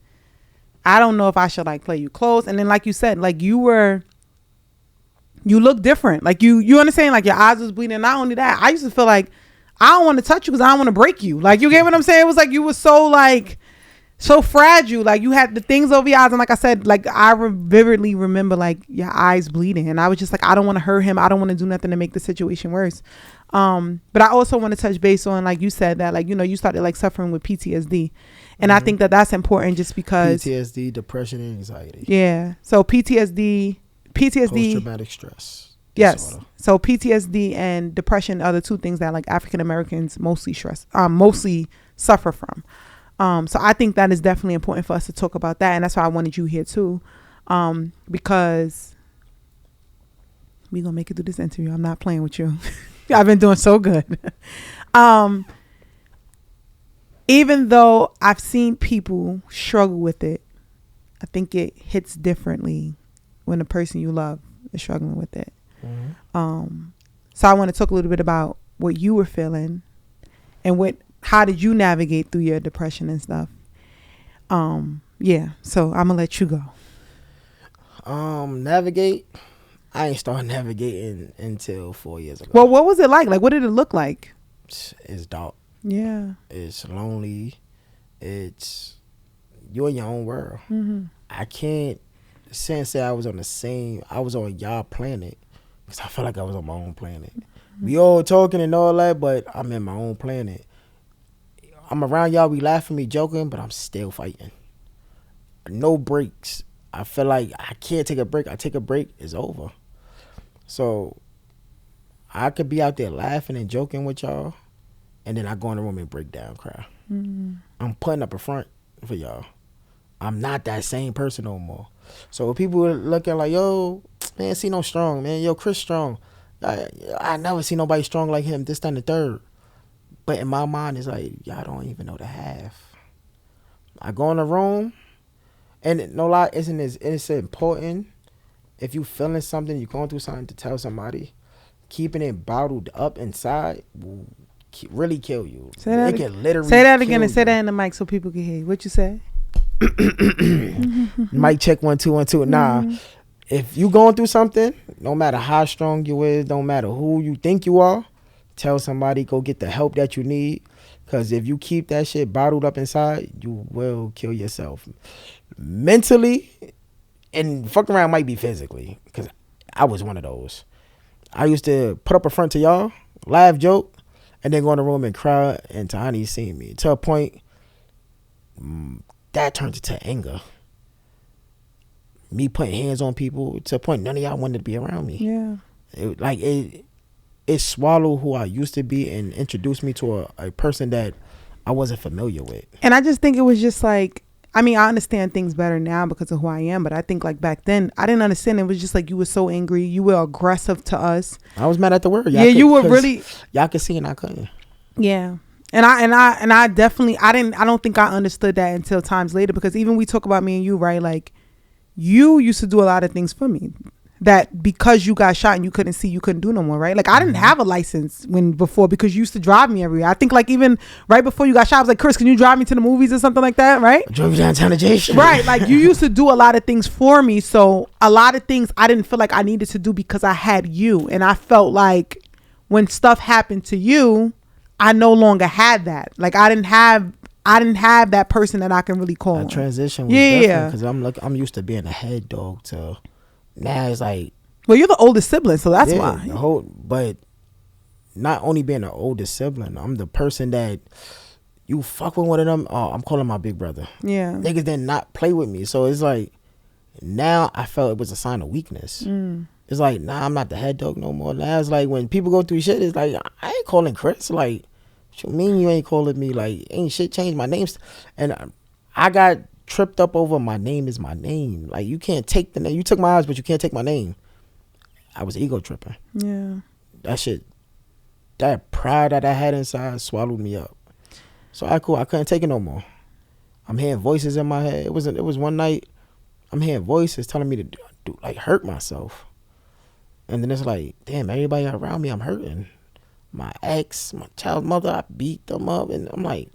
I don't know if I should like play you close. And then like you said, like you look different. Like you understand, like your eyes was bleeding. Not only that, I used to feel like I don't want to touch you because I don't want to break you. Like, you get what I'm saying? It was like you were so fragile. Like you had the things over your eyes. And like I said, like I vividly remember like your eyes bleeding. And I was just like, I don't want to hurt him. I don't want to do nothing to make the situation worse. But I also want to touch base on, like you said, that like, you know, you started like suffering with PTSD. And I think that that's important just because PTSD, depression, and anxiety. Yeah. So PTSD, post-traumatic stress. Yes. Disorder. So PTSD and depression are the two things that like African Americans mostly suffer from. So I think that is definitely important for us to talk about that. And that's why I wanted you here too. Because we're going to make it through this interview. I'm not playing with you. I've been doing so good. Even though I've seen people struggle with it, I think it hits differently when the person you love is struggling with it. So I want to talk a little bit about what you were feeling and how did you navigate through your depression and stuff. Yeah, so I'm gonna let you go. Navigate. I ain't started navigating until 4 years ago. Well, what was it like? Like, what did it look like? It's dark. Yeah. It's lonely. It's you're in your own world. I can't say I was on y'all planet because I feel like I was on my own planet. We all talking and all that, but I'm in my own planet. I'm around y'all, we laughing, me joking, but I'm still fighting. No breaks. I feel like I can't take a break. I take a break, it's over. So I could be out there laughing and joking with y'all, and then I go in the room and break down, cry. I'm putting up a front for y'all. I'm not that same person no more. So people are looking like, yo, man, see no strong, man. Yo, Chris strong. I never see nobody strong like him, this, that, and the third. But in my mind, it's like, y'all don't even know the half. I go in the room, and no lie, it's important if you feeling something, you're going through something, to tell somebody. Keeping it bottled up inside will really kill you. Say that again and say that in the mic so people can hear you. What you say? Mic check 1 2 1 2. Nah, if you going through something, no matter how strong you is, don't matter who you think you are, tell somebody, go get the help that you need. Because if you keep that shit bottled up inside, you will kill yourself mentally, and fuck around might be physically. Because I was one of those. I used to put up a front to y'all, laugh, joke, and then go in the room and cry and Tahani seeing me to a point that turned into anger. Me putting hands on people to a point none of y'all wanted to be around me. Yeah. It swallowed who I used to be and introduced me to a person that I wasn't familiar with. And I just think it was just like, I mean, I understand things better now because of who I am, but I think like back then, I didn't understand. It was just like you were so angry. You were aggressive to us. I was mad at the word. You were really. Y'all could see and I couldn't. Yeah. And I definitely, I don't think I understood that until times later, because even we talk about me and you, right? Like you used to do a lot of things for me that because you got shot and you couldn't see, you couldn't do no more, right? Like I didn't have a license before because you used to drive me everywhere. I think like even right before you got shot, I was like, Chris, can you drive me to the movies or something like that, right? I drove you downtown to J. Right, like you used to do a lot of things for me, so a lot of things I didn't feel like I needed to do because I had you, and I felt like when stuff happened to you, I no longer had that. Like I didn't have that person that I can really call. That transition was different because I'm used to being a head dog to now it's like, well, you're the oldest sibling, so that's why. But not only being an older sibling, I'm the person that you fuck with one of them. Oh, I'm calling my big brother. Yeah. Niggas did not play with me. So it's like, now I felt it was a sign of weakness. It's like, nah, I'm not the head dog no more. Now it's like, when people go through shit, it's like, I ain't calling Chris. Like, what you mean you ain't calling me? Like, ain't shit changed. My name's, and I got tripped up over my name is my name. Like, you can't take the name. You took my eyes, but you can't take my name. I was ego tripping. Yeah. That shit, that pride that I had inside swallowed me up. So I couldn't take it no more. I'm hearing voices in my head. It was one night, I'm hearing voices telling me to do like hurt myself. And then it's like, damn, everybody around me I'm hurting. My ex, my child's mother, I beat them up. And I'm like,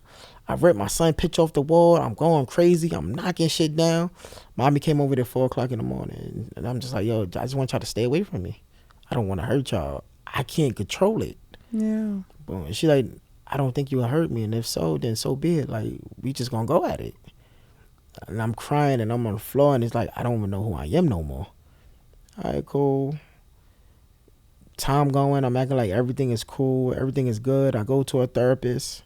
I ripped my son picture off the wall. I'm going crazy. I'm knocking shit down. Mommy came over there 4 o'clock in the morning. And I'm just like, yo, I just want y'all to stay away from me. I don't want to hurt y'all. I can't control it. Yeah. But she like, I don't think you'll hurt me. And if so, then so be it. Like, we just gonna go at it. And I'm crying and I'm on the floor. And it's like, I don't even know who I am no more. All right, cool. Time going. I'm acting like everything is cool. Everything is good. I go to a therapist.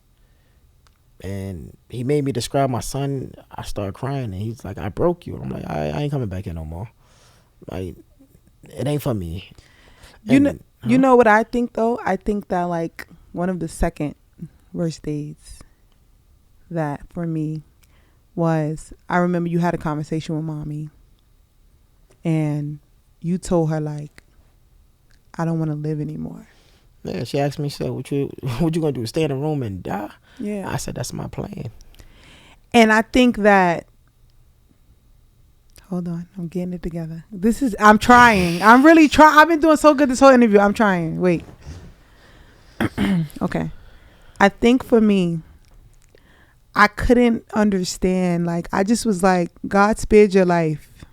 And he made me describe my son. I started crying, and he's like, I broke you. I'm like, I ain't coming back here no more. Like, it ain't for me. And, you know what I think, though? I think that, like, one of the second worst days that for me was, I remember you had a conversation with mommy, and you told her, like, I don't want to live anymore. Yeah, she asked me, so what you gonna do? Stay in the room and die? Yeah. I said, that's my plan. And I think that, hold on, I'm getting it together. I'm trying. I'm really trying. I've been doing so good this whole interview. I'm trying. Wait. Okay. I think for me, I couldn't understand. Like, I just was like, God spared your life.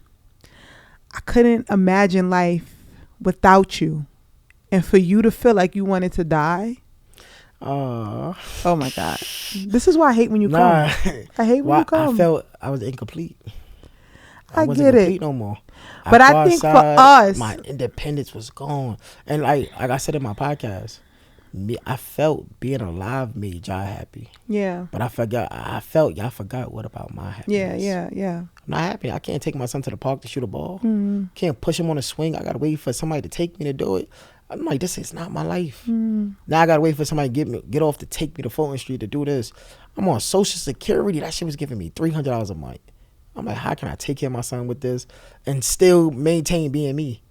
I couldn't imagine life without you. And for you to feel like you wanted to die. Oh my God. This is why I hate when you come. I hate when you come. I felt I was incomplete. I wasn't get complete it. No more. But I think outside, for us, my independence was gone. And like I said in my podcast, I felt being alive made y'all happy. Yeah. But I felt y'all forgot what about my happiness. Yeah. I'm not happy. I can't take my son to the park to shoot a ball. Mm. Can't push him on a swing. I gotta wait for somebody to take me to do it. I'm like, this is not my life. Now I gotta wait for somebody to get off to take me to Fulton Street to do this. I'm on Social Security. That shit was giving me $300 a month. I'm like, how can I take care of my son with this and still maintain being me?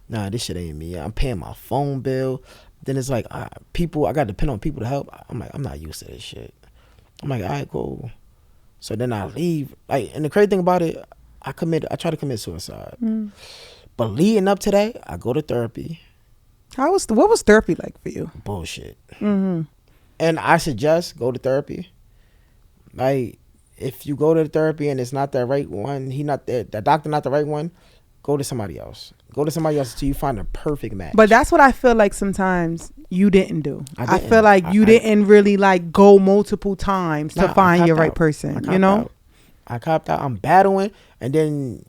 Nah, this shit ain't me. I'm paying my phone bill. Then it's like I got to depend on people to help. I'm like, I'm not used to this shit. I'm like, all right, cool. So then I leave. Like, and the crazy thing about it, I try to commit suicide. But leading up to that, I go to therapy. What was therapy like for you? Bullshit. And I suggest go to therapy. Like, if you go to the therapy and it's not the right one, the doctor not the right one, go to somebody else. Go to somebody else until you find a perfect match. But that's what I feel like sometimes you didn't do. I feel like you didn't really like go multiple times to find your right person. You know? I copped out. I'm battling, and then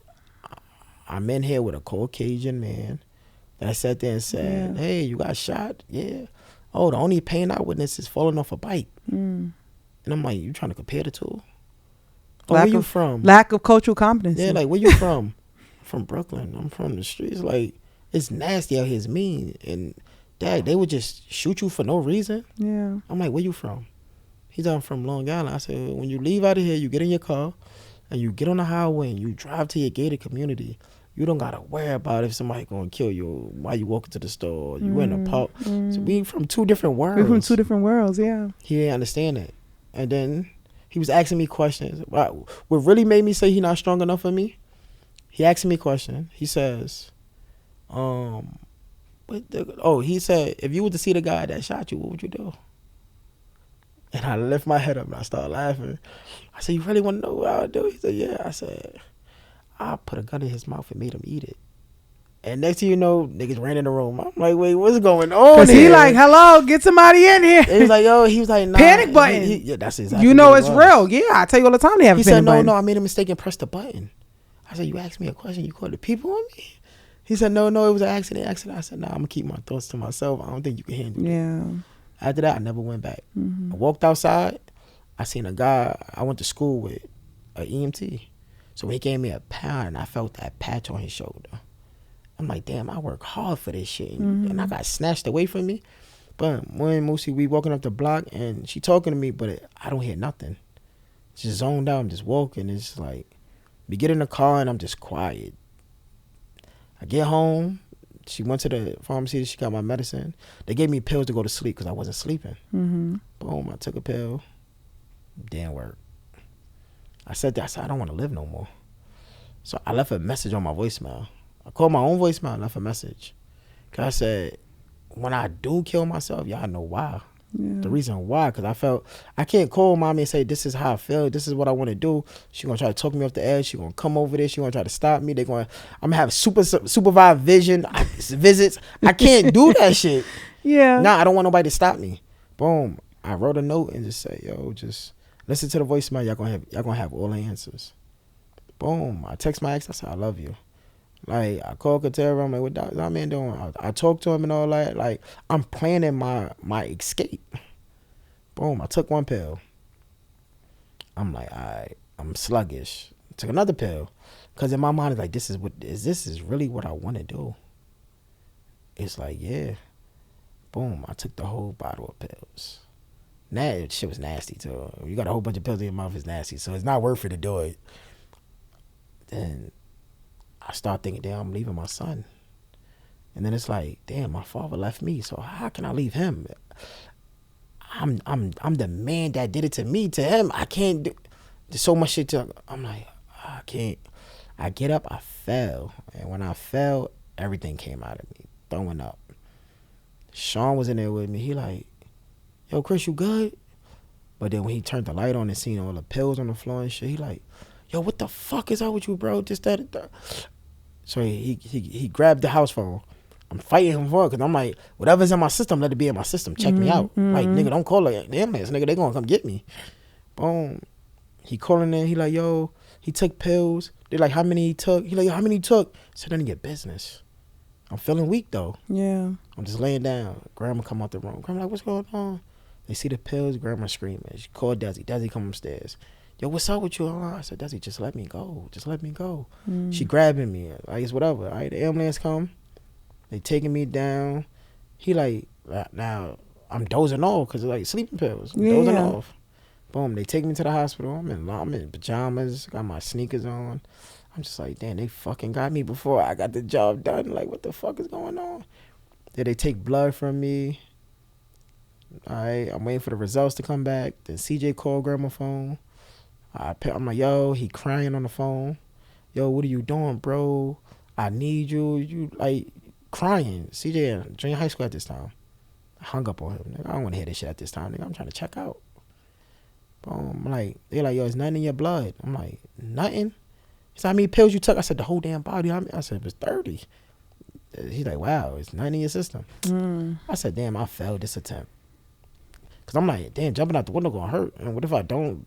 I'm in here with a Caucasian man that sat there and said, hey, you got shot? Yeah. Oh, the only pain I witnessed is falling off a bike. And I'm like, you trying to compare the two? Oh, where you from? Lack of cultural competency. Yeah, like, where you from? From Brooklyn. I'm from the streets. Like, it's nasty out here. It's mean. And Dad, they would just shoot you for no reason. Yeah. I'm like, where you from? He's I'm from Long Island. I said, when you leave out of here, you get in your car and you get on the highway and you drive to your gated community. You don't gotta worry about if somebody gonna kill you while you walk into the store. You in the park. So we from two different worlds. We're from two different worlds, yeah. He didn't understand that. And then he was asking me questions. What really made me say he not strong enough for me? He asked me a question. He says, he said, if you were to see the guy that shot you, what would you do? And I lift my head up and I started laughing. I said, you really want to know what I would do? He said, yeah. I said, I put a gun in his mouth and made him eat it. And next thing you know, niggas ran in the room. I'm like, wait, what's going on? Cause he like, hello, get somebody in here. He was like, yo, he was like, nah. Panic button. Yeah, that's exactly. You know it's real. Yeah, I tell you all the time they have a panic button. He said, no, I made a mistake and pressed the button. I said, you asked me a question, you called the people on me? He said, no, it was an accident. I said, nah, I'm going to keep my thoughts to myself. I don't think you can handle it. Yeah. After that, I never went back. Mm-hmm. I walked outside. I seen a guy I went to school with, an EMT. So he gave me a pound, and I felt that patch on his shoulder. I'm like, damn, I work hard for this shit. Mm-hmm. And I got snatched away from me. But when Moosey, we walking up the block, and she talking to me, but I don't hear nothing. Just zoned out. I'm just walking. It's like, we get in the car, and I'm just quiet. I get home. She went to the pharmacy. She got my medicine. They gave me pills to go to sleep because I wasn't sleeping. Mm-hmm. Boom, I took a pill. Didn't work. I said, I don't want to live no more. So I left a message on my voicemail. I called my own voicemail and left a message. Because I said, when I do kill myself, y'all know why. Yeah. The reason why, because I felt, I can't call mommy and say, this is how I feel. This is what I want to do. She going to try to talk me off the edge. She going to come over there. She going to try to stop me. I'm going to have supervised visits. I can't do that shit. Yeah. Nah, I don't want nobody to stop me. Boom. I wrote a note and just said, yo, just listen to the voicemail. Y'all gonna have all the answers. Boom. I text my ex. I said, I love you. Like, I called Katera. I'm like, what that man doing? I talked to him and all that. Like, I'm planning my escape. Boom. I took one pill. I'm like, all right, I'm sluggish. Took another pill. Because in my mind, it's like, this is really what I want to do. It's like, yeah. Boom. I took the whole bottle of pills. That shit was nasty, too. You got a whole bunch of pills in your mouth, it's nasty. So it's not worth it to do it. Then I start thinking, damn, I'm leaving my son. And then it's like, damn, my father left me, so how can I leave him? I'm the man that did it to me, to him. I can't do. There's so much shit to. I'm like, I can't. I get up, I fell, and when I fell, everything came out of me, throwing up. Sean was in there with me. He like, yo, Chris, you good? But then when he turned the light on and seen all the pills on the floor and shit, he like, yo, what the fuck is up with you, bro? Just that. So he grabbed the house phone. I'm fighting him for it because I'm like, whatever's in my system, let it be in my system. Check me out. Like, nigga, don't call the ambulance. Nigga, they gonna come get me. Boom. He calling in. He like, yo, he took pills. They like, how many he took? He like, how many he took? So then he get business. I'm feeling weak, though. Yeah. I'm just laying down. Grandma come out the room. Grandma like, what's going on? They see the pills. Grandma screaming. She called Desi. Desi come upstairs. Yo, what's up with you? I said, Desi, just let me go. Just let me go. She grabbing me. Like, it's whatever. All right, the ambulance come. They taking me down. He like, now I'm dozing off because it's like sleeping pills. I'm dozing off. Boom, they take me to the hospital. I'm in pajamas, got my sneakers on. I'm just like, damn, they fucking got me before I got the job done. Like, what the fuck is going on? Then they take blood from me. All right, I'm waiting for the results to come back. Then CJ called grandma's phone. I'm like, yo, he crying on the phone. Yo, what are you doing, bro? I need you. You like crying. CJ in junior high school at this time. I hung up on him. Nigga, I don't want to hear this shit at this time. Nigga, I'm trying to check out. Boom. I'm like, they're like, yo, it's nothing in your blood. I'm like, nothing? He said, how many pills you took? I said, the whole damn body. I said, it was 30. He's like, wow, it's nothing in your system. I said, damn, I failed this attempt. Because I'm like, damn, jumping out the window gonna hurt. And what if I don't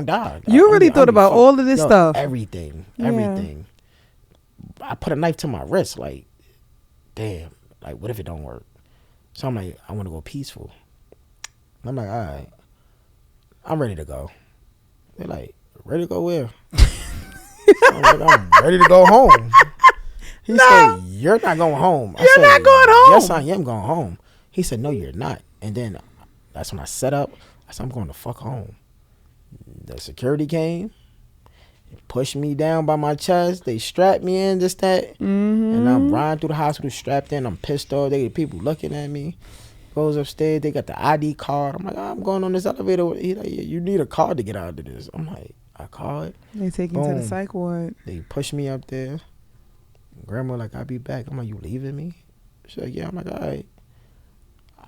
die? You really thought about all of this stuff. Everything. I put a knife to my wrist. Like, damn, like, what if it don't work? So I'm like, I want to go peaceful. I'm like, all right, I'm ready to go. They're like, ready to go where? I'm like, I'm ready to go home. He said, you're not going home. I said, not going home. Yes, I am going home. He said, no, you're not. And then that's when I set up. I said, I'm going to fuck home. The security came, pushed me down by my chest. They strapped me in, just that. And I'm riding through the hospital strapped in. I'm pissed off. They get people looking at me. Goes upstairs. They got the ID card. I'm like, I'm going on this elevator. He like, yeah, you need a card to get out of this. I'm like, a card? They take you to the psych ward. They push me up there. Grandma like, I'll be back. I'm like, you leaving me? She's like, yeah. I'm like, all right.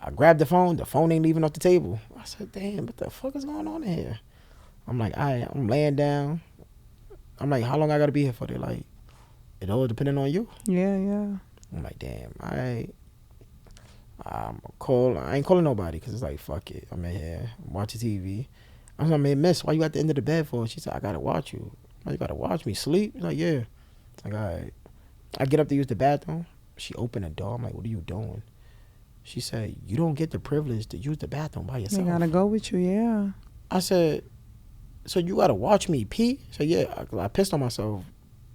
I grabbed the phone. The phone ain't leaving off the table. I said, damn, what the fuck is going on in here? I'm like, all right. I'm laying down. I'm like, how long I got to be here for? They're like, it all depending on you. Yeah. I'm like, damn, all right. I ain't calling nobody because it's like, fuck it. I'm in here. I'm watching TV. I'm like, miss, why you at the end of the bed for? She said, I got to watch you. I'm like, you got to watch me sleep? She's like, yeah. I'm like, all right. I get up to use the bathroom. She opened the door. I'm like, what are you doing? She said, you don't get the privilege to use the bathroom by They yourself. gotta go with you, yeah. I said, so you gotta watch me pee? So yeah, I pissed on myself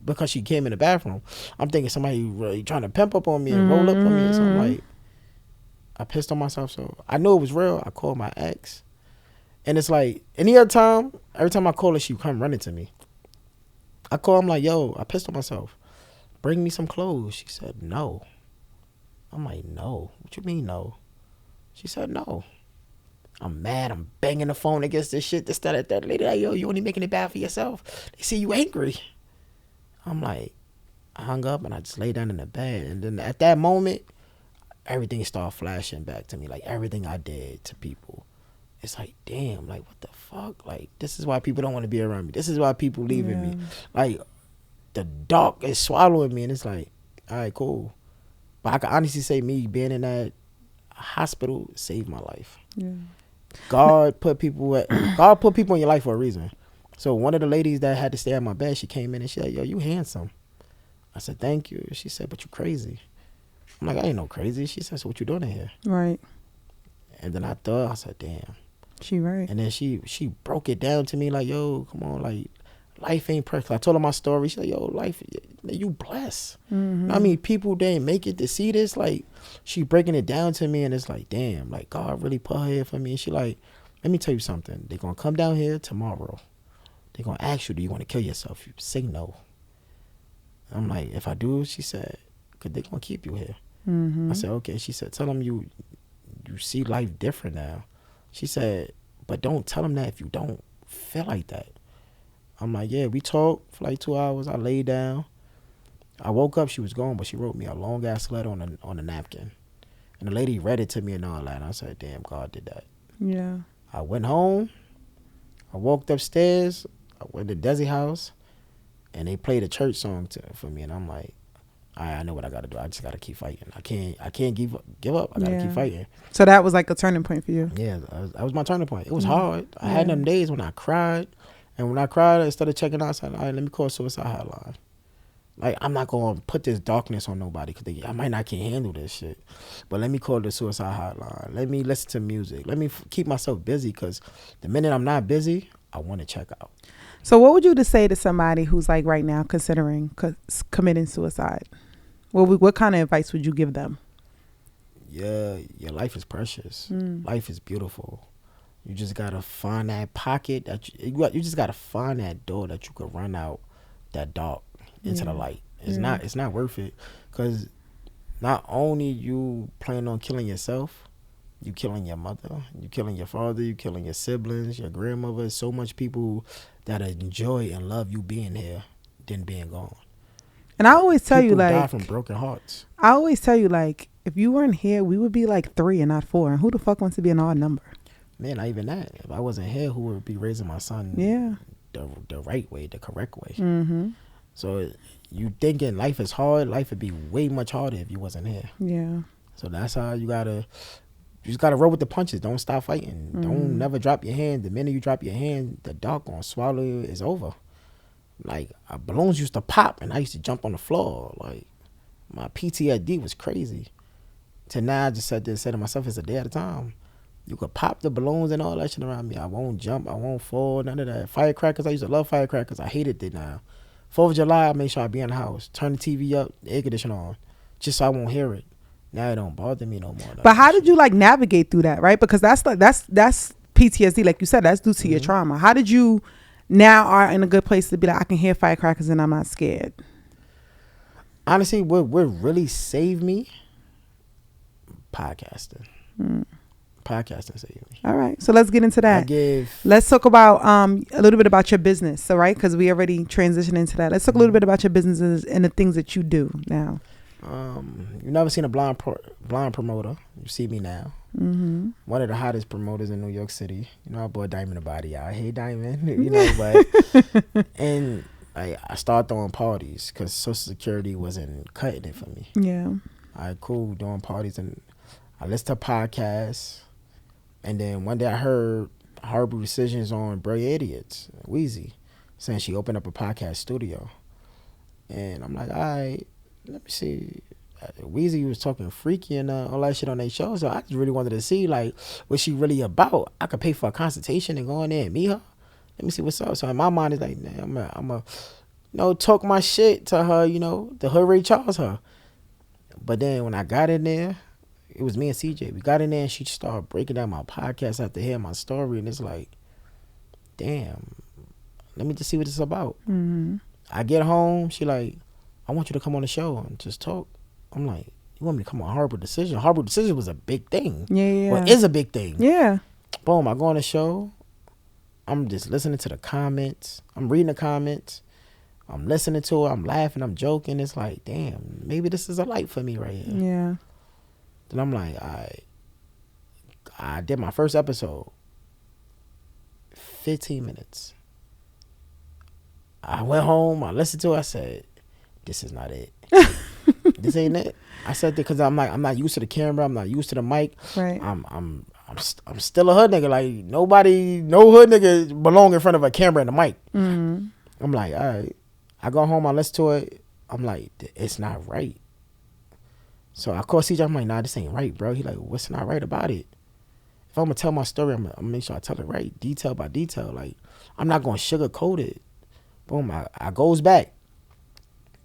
because she came in the bathroom. I'm thinking somebody really trying to pimp up on me and roll up on me. So I'm like, I pissed on myself. So I knew it was real. I called my ex. And it's like, any other time, every time I call her, she come running to me. I call, I'm like, yo, I pissed on myself. Bring me some clothes. She said, no. I'm like, no. What you mean, no? She said, no. I'm mad. I'm banging the phone against this shit, this, that. Lady, like, yo, you only making it bad for yourself. They see you angry. I'm like, I hung up and I just lay down in the bed. And then at that moment, everything started flashing back to me. Like, everything I did to people. It's like, damn, like, what the fuck? Like, this is why people don't want to be around me. This is why people leaving me. Like, the dark is swallowing me. And it's like, all right, cool. But I can honestly say me being in that hospital saved my life. Yeah. God put people in your life for a reason. So one of the ladies that had to stay at my bed, she came in and she like, yo, you handsome. I said, thank you. She said, but you crazy. I'm like, I ain't no crazy. She said, so what you doing in here? Right. And then I said, damn. She right. And then she broke it down to me like, yo, come on, like, life ain't perfect. I told her my story. She like, yo, life, you blessed. I mean, people didn't make it to see this. Like, she breaking it down to me, and it's like, damn, like, God really put her here for me. And she like, let me tell you something. They're going to come down here tomorrow. They're going to ask you, do you want to kill yourself? You say no. I'm like, if I do, she said, because they're going to keep you here. I said, okay. She said, tell them you see life different now. She said, but don't tell them that if you don't feel like that. I'm like, yeah, we talked for like 2 hours. I laid down. I woke up, she was gone, but she wrote me a long ass letter on a napkin. And the lady read it to me and all that. And I said, damn, God did that. Yeah. I went home. I walked upstairs. I went to Desi house. And they played a church song for me. And I'm like, all right, I know what I got to do. I just got to keep fighting. I can't give up. I got to keep fighting. So that was like a turning point for you. Yeah, that was my turning point. It was hard. I had them days when I cried. And when I cried, instead of checking out, I said, all right, let me call suicide hotline. Like, I'm not going to put this darkness on nobody because I might not can handle this shit. But let me call the suicide hotline. Let me listen to music. Let me keep myself busy because the minute I'm not busy, I want to check out. So what would you say to somebody who's like right now considering committing suicide? What kind of advice would you give them? Yeah, your life is precious. Life is beautiful. You just got to find that pocket that you just got to find that door that you could run out that dark into the light. It's not worth it because not only you plan on killing yourself, you killing your mother, you killing your father, you killing your siblings, your grandmother. So much people that enjoy and love you being here than being gone. And I always tell you, like, die from broken hearts. I always tell you, like, if you weren't here, we would be like 3 and not 4. And who the fuck wants to be an odd number? Man, not even that. If I wasn't here, who would be raising my son? Yeah, the right way, the correct way. Mm-hmm. So you thinking life is hard? Life would be way much harder if you wasn't here. Yeah. So that's how you just gotta roll with the punches. Don't stop fighting. Don't never drop your hand. The minute you drop your hand, the dark gonna swallow you. It's over. Like, balloons used to pop, and I used to jump on the floor. Like, my PTSD was crazy. To now, I just said to myself, it's a day at a time. You could pop the balloons and all that shit around me. I won't jump. I won't fall. None of that. Firecrackers, I used to love firecrackers. I hated it now. 4th of July, I made sure I be in the house. Turn the TV up, the air conditioner on, just so I won't hear it. Now it don't bother me no more. But how did you like navigate through that, right? Because that's PTSD, like you said, that's due to your trauma. How did you now are in a good place to be like, I can hear firecrackers and I'm not scared? Honestly, what really saved me? Podcasting. Podcasting saved me. All right, so let's get into that. Let's Let's talk about a little bit about your business. So, right, because we already transitioned into that. Let's talk a little bit about your businesses and the things that you do now. You've never seen a blind promoter. You see me now. One of the hottest promoters in New York City. You know, I bought Diamond a body out. Hey, Diamond. You know, but and I started throwing parties because Social Security wasn't cutting it for me. Yeah. All right, cool, doing parties, and I listened to podcasts, and then one day I heard Horrible Decisions on Brilliant Idiots, Wheezy, saying she opened up a podcast studio, and I'm like, all right. let me see. Weezy was talking freaky and all that shit on their show, so I just really wanted to see like what she really about. I could pay for a consultation and go in there and meet her. Let me see what's up. So in my mind, it's like, man, I'm a talk my shit to her, the hood Ray Charles her. But then when I got in there, it was me and CJ. We got in there and she started breaking down my podcast after hearing my story, and it's like, damn, let me just see what it's about. Mm-hmm. I get home, she like, I want you to come on the show and just talk. I'm like, you want me to come on Horrible Decision? Horrible Decision was a big thing. Yeah. Well, is a big thing. Yeah. Boom, I go on the show. I'm just listening to the comments. I'm reading the comments. I'm listening to it. I'm laughing. I'm joking. It's like, damn, maybe this is a light for me right here. Yeah. Then I'm like, I did my first episode. 15 minutes. I went home. I listened to it. I said, this is not it. This ain't it. I said that because I'm not used to the camera. I'm not used to the mic. Right. I'm still a hood nigga. Like no hood nigga belong in front of a camera and a mic. Mm-hmm. I'm like, all right. I go home. I listen to it. I'm like, it's not right. So I call CJ. I'm like, nah, this ain't right, bro. He like, what's not right about it? If I'm gonna tell my story, I'm gonna make sure I tell it right, detail by detail. Like I'm not gonna sugarcoat it. Boom. I goes back.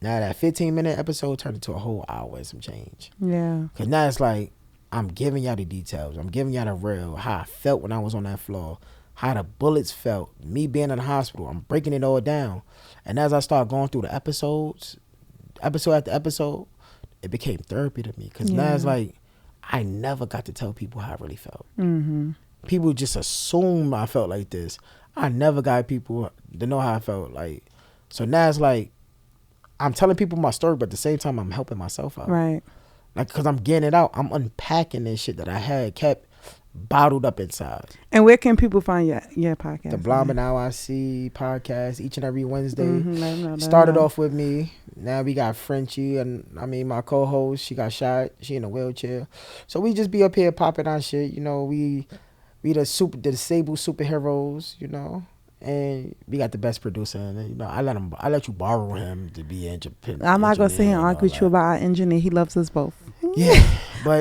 Now that 15-minute episode turned into a whole hour and some change. Yeah. Cause now it's like I'm giving y'all the details. I'm giving y'all the real, how I felt when I was on that floor, how the bullets felt, me being in the hospital. I'm breaking it all down. And as I start going through the episodes, episode after episode, it became therapy to me. Cause now it's like I never got to tell people how I really felt. Mm-hmm. People just assume I felt like this. I never got people to know how I felt. Like, so now it's like I'm telling people my story, but at the same time, I'm helping myself out. Right. Like, because I'm getting it out. I'm unpacking this shit that I had kept bottled up inside. And where can people find your podcast? The Blind But Now I See podcast each and every Wednesday. Mm-hmm. Started off with me. Now we got Frenchie and my co-host. She got shot. She in a wheelchair. So we just be up here popping our shit. We the disabled superheroes. And we got the best producer, and I let you borrow him to be engineer. I'm not gonna sit here and argue with you about our engineer. He loves us both. Yeah, but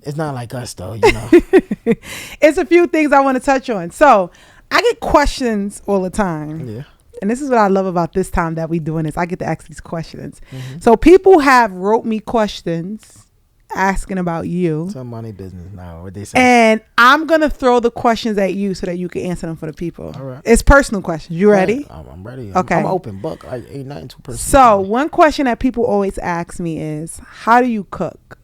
it's not like us though. It's a few things I want to touch on. So I get questions all the time. Yeah. And this is what I love about this time that we doing this. I get to ask these questions. Mm-hmm. So people have wrote me questions asking about you. Some money business now. What they say. And I'm going to throw the questions at you so that you can answer them for the people. All right. It's personal questions. You ready? I'm ready. Okay. I'm open book. I ain't nothing too personal. So one question that people always ask me is, how do you cook?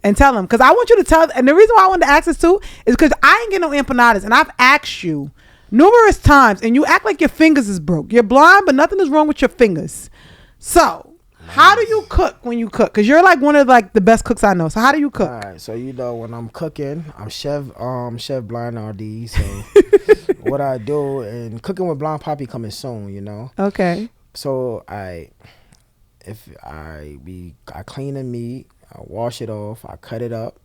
And tell them, because I want you to tell, and the reason why I wanted to ask this too is because I ain't getting no empanadas, and I've asked you numerous times, and you act like your fingers is broke. You're blind, but nothing is wrong with your fingers. So how do you cook when you cook? Because you're like one of the best cooks I know. So how do you cook? All right. So when I'm cooking, I'm chef blind RD. So what I do, and cooking with Blind Poppy coming soon. Okay. So I clean the meat, I wash it off, I cut it up.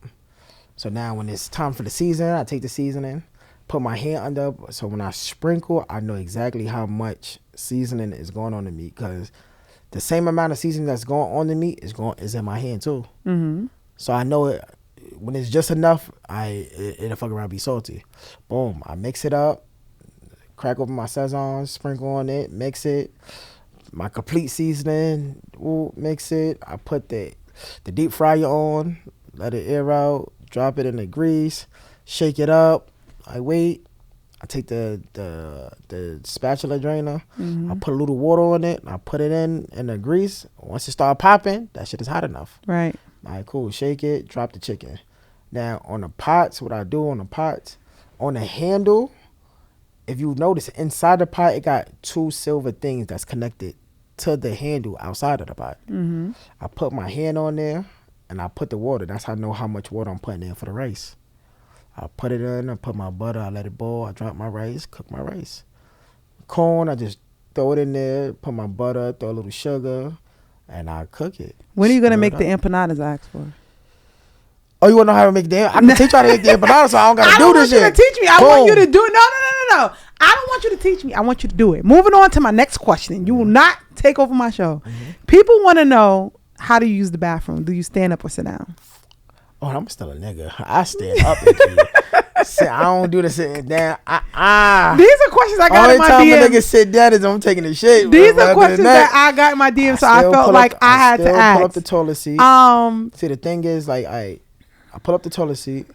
So now when it's time for the season, I take the seasoning, put my hand under. So when I sprinkle, I know exactly how much seasoning is going on the meat, because the same amount of seasoning that's going on the meat is in my hand too. Mm-hmm. So I know it when it's just enough. It'll fuck around, be salty. Boom, I mix it up, crack open my Szechuan, sprinkle on it, mix it. My complete seasoning, mix it. I put the deep fryer on, let it air out, drop it in the grease, shake it up. I wait. I take the spatula drainer. Mm-hmm. I put a little water on it. I put it in the grease. Once it start popping, that shit is hot enough. Right. All right, cool. Shake it. Drop the chicken. Now on the pots, what I do on the pots, on the handle, if you notice inside the pot, it got two silver things that's connected to the handle outside of the pot. Mm-hmm. I put my hand on there and I put the water. That's how I know how much water I'm putting in for the rice. I put it in, I put my butter, I let it boil, I drop my rice, cook my rice. Corn, I just throw it in there, put my butter, throw a little sugar, and I cook it. When are you going to make the empanadas I asked for? Oh, you want to know how to make the I can teach you how to make the empanadas, so I don't got to do this shit. I want you to teach me. I want you to do it. No. no. I don't want you to teach me. I want you to do it. Moving on to my next question. You will not take over my show. People want to know, how do you use the bathroom? Do you stand up or sit down? Oh, I'm still a nigga. I stand up. I don't do the sitting down. These are questions I got in my DM. Only time a nigga sit down is I'm taking a shit. These are questions that I got in my DM, so I felt like I had to ask. Pull up the toilet seat. See, the thing is, like, I pull up the toilet seat.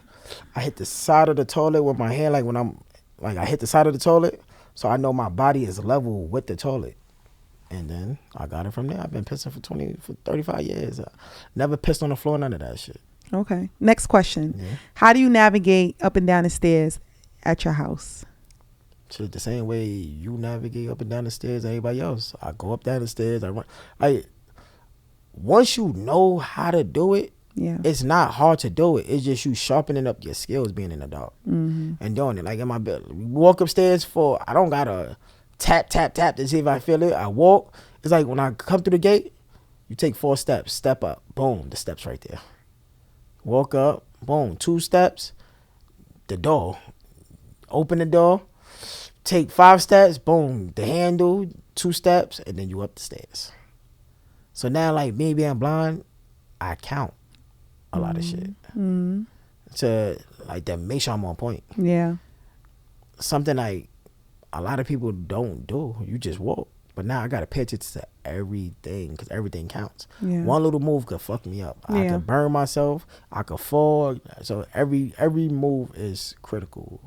I hit the side of the toilet with my hand, like when I'm, like, I hit the side of the toilet, so I know my body is level with the toilet. And then I got it from there. I've been pissing for 35 years. Never pissed on the floor, none of that shit. Okay. Next question. How do you navigate up and down the stairs at your house? Shit, the same way you navigate up and down the stairs as anybody else. I go up down the stairs. I run. Like, once you know how to do it, it's not hard to do it. It's just you sharpening up your skills being in the dark and doing it. Like in my bed, walk upstairs I don't gotta tap to see if I feel it. I walk. It's like when I come through the gate, you take 4 steps, step up, boom, the steps right there. Walk up, boom, 2 steps, the door. Open the door, take 5 steps, boom, the handle, 2 steps, and then you up the stairs. So now, like, me being blind, I count a lot of shit to, like, to make sure I'm on point. Yeah. Something like a lot of people don't do. You just walk. But now I got to pay attention to everything because everything counts. Yeah. One little move could fuck me up. I could burn myself. I could fall. So every move is critical.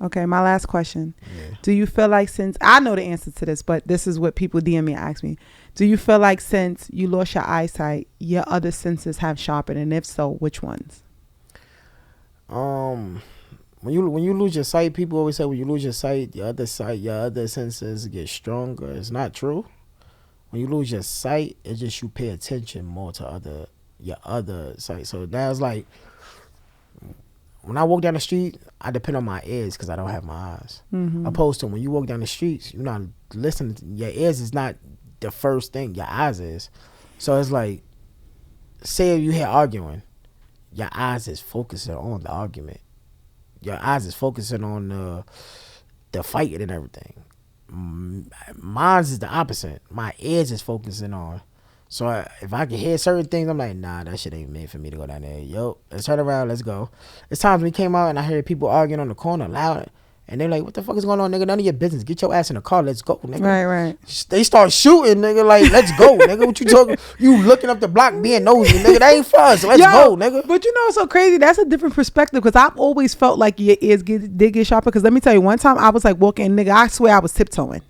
Okay, my last question. Do you feel like, since I know the answer to this, but this is what people DM me and ask me, do you feel like since you lost your eyesight, your other senses have sharpened? And if so, which ones? When you lose your sight, people always say when you lose your sight, your other senses get stronger. It's not true. When you lose your sight, it's just you pay attention more to your other sight. So that's like, when I walk down the street, I depend on my ears because I don't have my eyes. Opposed to when you walk down the streets, you're not listening. Your ears is not the first thing. Your eyes is. So it's like, say if you hear arguing, your eyes is focusing on the argument. Your eyes is focusing on the fighting and everything. Mine's is the opposite. My ears is focusing on. So if I can hear certain things, I'm like, nah, that shit ain't made for me to go down there. Yo, let's turn around, let's go. It's times we came out and I heard people arguing on the corner loud. And they're like, what the fuck is going on, nigga? None of your business. Get your ass in the car. Let's go, nigga. Right. They start shooting, nigga. Like, let's go, nigga. What you talking? You looking up the block being nosy, nigga. That ain't for us. Let's go, nigga. But you know what's so crazy? That's a different perspective because I've always felt like your ears did get sharper. Because let me tell you, one time I was like walking, nigga, I swear I was tiptoeing.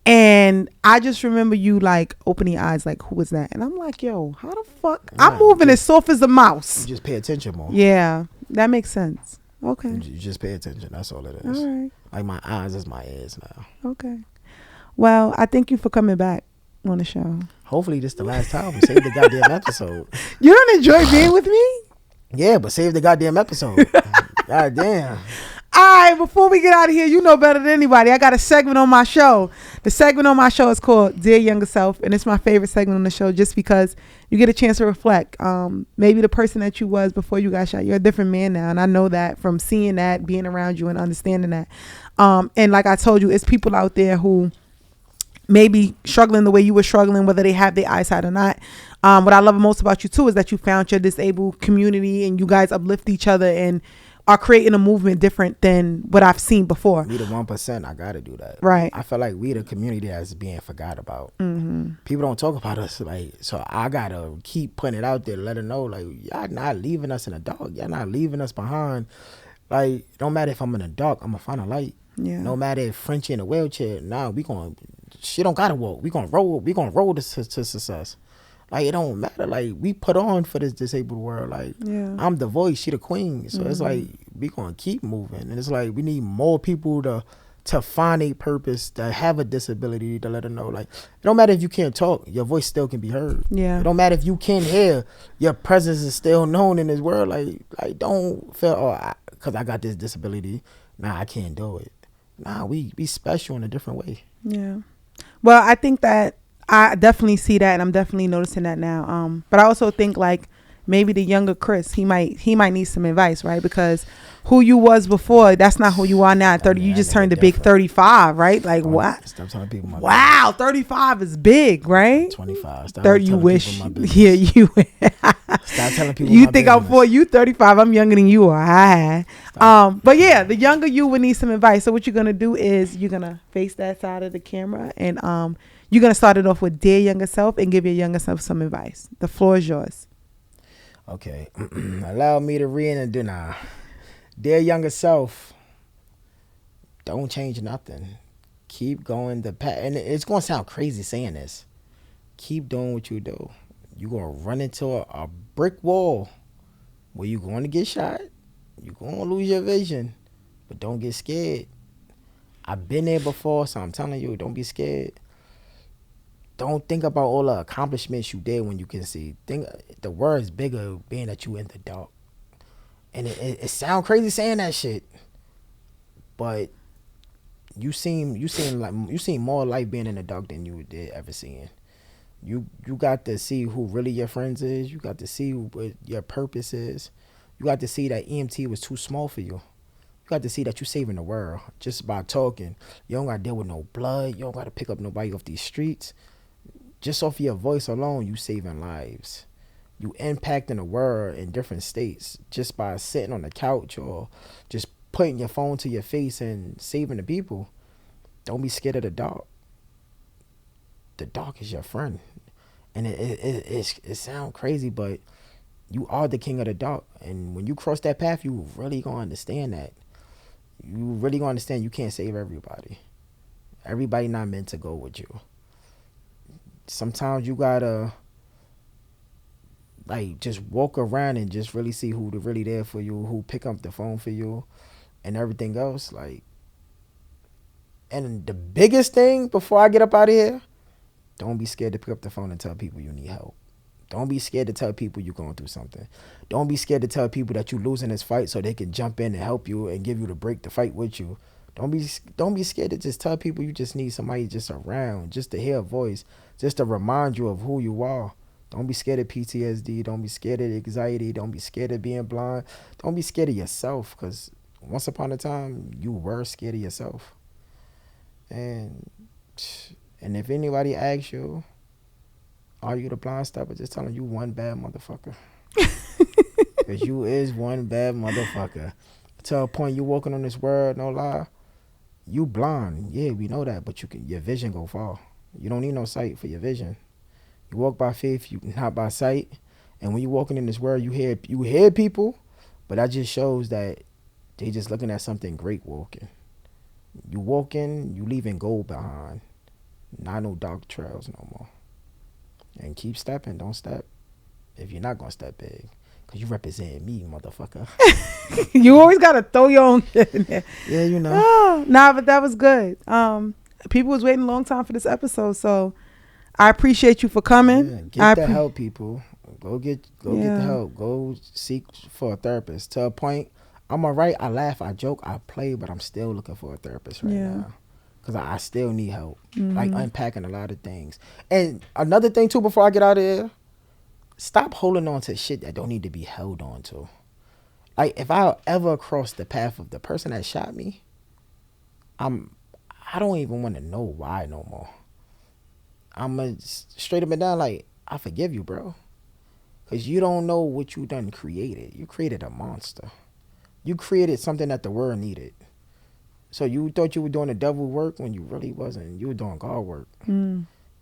And I just remember you like opening your eyes like, who was that? And I'm like, yo, how the fuck? I'm moving as soft as a mouse. You just pay attention more. Yeah, that makes sense. Okay. You just pay attention. That's all it is. All right. Like my eyes is my ears now. Okay. Well, I thank you for coming back on the show. Hopefully this the last time. Save the goddamn episode. You don't enjoy being with me? Yeah, but save the goddamn episode. God damn. All right, before we get out of here, you know better than anybody. I got a segment on my show. The segment on my show is called Dear Younger Self, and it's my favorite segment on the show just because you get a chance to reflect. Maybe the person that you was before you got shot, you're a different man now, and I know that from seeing that, being around you, and understanding that. And like I told you, it's people out there who may be struggling the way you were struggling, whether they have their eyesight or not. What I love most about you, too, is that you found your disabled community, and you guys uplift each other and are creating a movement different than what I've seen before. We the 1%. I gotta do that. Right. I feel like we the community that's being forgot about. People don't talk about us, like, so I gotta keep putting it out there to let them know, like, y'all not leaving us in the dark. Y'all not leaving us behind. Like, no matter if I'm in the dark, I'm gonna find a light. Yeah. No matter if Frenchie in a wheelchair, she don't gotta walk. We gonna roll to success. Like, it don't matter. Like, we put on for this disabled world. Like, I'm the voice, she the queen. So it's like, we gonna keep moving. And it's like, we need more people to find a purpose, to have a disability, to let them know. Like, it don't matter if you can't talk, your voice still can be heard. Yeah. It don't matter if you can't hear, your presence is still known in this world. Like don't feel, because I got this disability, nah, I can't do it. Nah, we special in a different way. Yeah. Well, I think that I definitely see that, and I'm definitely noticing that now. But I also think, like, maybe the younger Chris, he might need some advice, right? Because who you was before, that's not who you are now. 30, you just turned the big 35, right? Like what? Stop telling people my Wow, 35 is big, right? 25. Stop 30, you wish. Yeah, you. Stop telling people. You my think business. I'm 4? You 35. I'm younger than you are. But yeah, the younger you would need some advice. So what you're gonna do is you're gonna face that side of the camera, and you're gonna start it off with dear younger self and give your younger self some advice. The floor is yours. Okay, allow me to reintroduce now. Dear younger self, don't change nothing. Keep going the path, and it's gonna sound crazy saying this. Keep doing what you do. You're gonna run into a brick wall where you're going to get shot. You're gonna lose your vision, but don't get scared. I've been there before, so I'm telling you, don't be scared. Don't think about all the accomplishments you did when you can see. Think the world is bigger being that you in the dark. And it sound crazy saying that shit, but you seem more light being in the dark than you did ever seeing. You got to see who really your friends is. You got to see what your purpose is. You got to see that EMT was too small for you. You got to see that you saving the world just by talking. You don't got to deal with no blood. You don't got to pick up nobody off these streets. Just off your voice alone, you saving lives. You impacting the world in different states just by sitting on the couch or just putting your phone to your face and saving the people. Don't be scared of the dark. The dark is your friend. And it sounds crazy, but you are the king of the dark. And when you cross that path, you really gonna understand that. You really gonna understand you can't save everybody. Everybody not meant to go with you. Sometimes you gotta just walk around and just really see who really there for you, who pick up the phone for you, and everything else. And the biggest thing before I get up out of here, don't be scared to pick up the phone and tell people you need help. Don't be scared to tell people you're going through something. Don't be scared to tell people that you're losing this fight so they can jump in and help you and give you the break to fight with you. Don't be scared to just tell people you just need somebody just around, just to hear a voice, just to remind you of who you are. Don't be scared of PTSD. Don't be scared of anxiety. Don't be scared of being blind. Don't be scared of yourself, because once upon a time, you were scared of yourself. And if anybody asks you, are you the blind stepper? Just tell them you one bad motherfucker. Because you is one bad motherfucker. To a point you walking on this world, no lie, you blind. Yeah, we know that, but your vision go far. You don't need no sight for your vision. You walk by faith, you not by sight. And when you walking in this world, you hear people, but that just shows that they just looking at something great walking. You walking, you leaving gold behind. Not no dark trails no more. And keep stepping, don't step. If you're not gonna step big, cause you represent me, motherfucker. You always gotta throw your own shit in there. Yeah, you know. Oh, nah, but that was good. People was waiting a long time for this episode, so I appreciate you for coming. Yeah, get the help, people. Go get the help. Go seek for a therapist. To a point, I'm alright. I laugh, I joke, I play, but I'm still looking for a therapist right now. Because I still need help. Like unpacking a lot of things. And another thing too, before I get out of here, stop holding on to shit that don't need to be held on to. Like if I ever cross the path of the person that shot me, I don't even want to know why no more. I'm straight up and down like, I forgive you, bro. Because you don't know what you done created. You created a monster. You created something that the world needed. So you thought you were doing the devil work when you really wasn't. You were doing God work.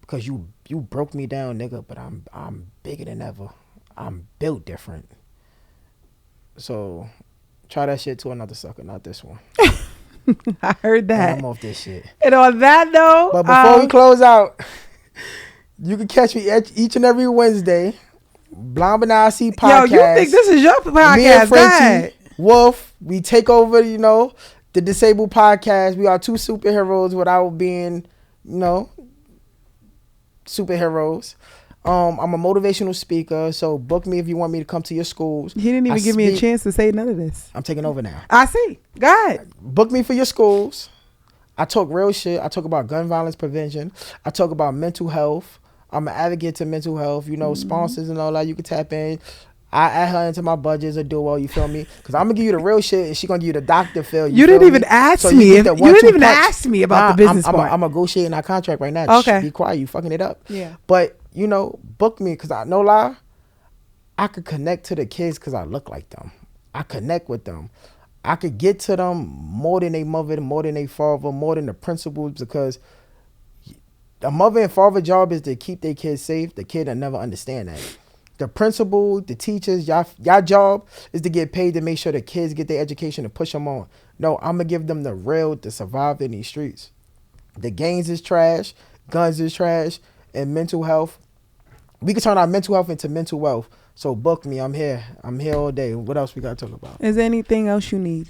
Because you broke me down, nigga, but I'm bigger than ever. I'm built different. So try that shit to another sucker, not this one. I heard that. And I'm off this shit. And on that note, but before we close out, you can catch me each and every Wednesday. Blind Benassi podcast. Yo, you think this is your podcast? Me and Frenchie Wolf, we take over, the Disabled Podcast. We are two superheroes without being, superheroes. I'm a motivational speaker, so book me if you want me to come to your schools. He didn't even give me a chance to say none of this. I'm taking over now. I see. Go ahead. Book me for your schools. I talk real shit. I talk about gun violence prevention. I talk about mental health. I'm an advocate to mental health. Sponsors and all that. You can tap in. I add her into my budgets or do well. You feel me? Because I'm gonna give you the real shit, and she gonna give you the doctor feel. You didn't even ask me. You didn't even ask me about the business part. I'm negotiating our contract right now. Okay. Be quiet. You fucking it up. Yeah. But you know, book me because I no lie. I could connect to the kids because I look like them. I connect with them. I could get to them more than they mother, more than they father, more than the principals, because the mother and father job is to keep their kids safe. The kid will never understand that. The principal, the teachers, y'all job is to get paid to make sure the kids get their education and push them on. No, I'm going to give them the real to survive in these streets. The gangs is trash, guns is trash, and mental health. We can turn our mental health into mental wealth. So book me. I'm here. I'm here all day. What else we got to talk about? Is there anything else you need?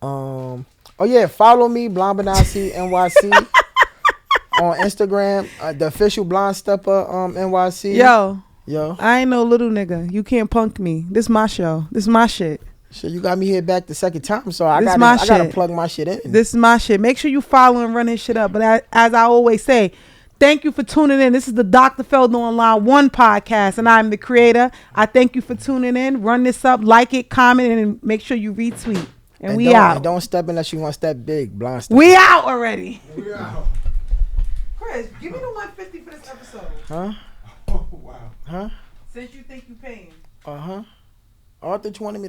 Oh yeah, follow me, Blonde Benassi NYC on Instagram. The official Blonde Stepper NYC. Yo, I ain't no little nigga. You can't punk me. This my show. This my shit. Shit, you got me here back the second time, so I gotta plug my shit in. This is my shit. Make sure you follow and run his shit up. But as I always say, thank you for tuning in. This is the Dr. Felder Online 1 podcast, and I'm the creator. I thank you for tuning in. Run this up, like it, comment, and make sure you retweet. And we out. And don't step unless you want to step big, Blonde Step. We out already. We out. Chris, give me the 150 for this episode. Huh? Oh, wow. Huh? Since you think you paying. Arthur wanted me to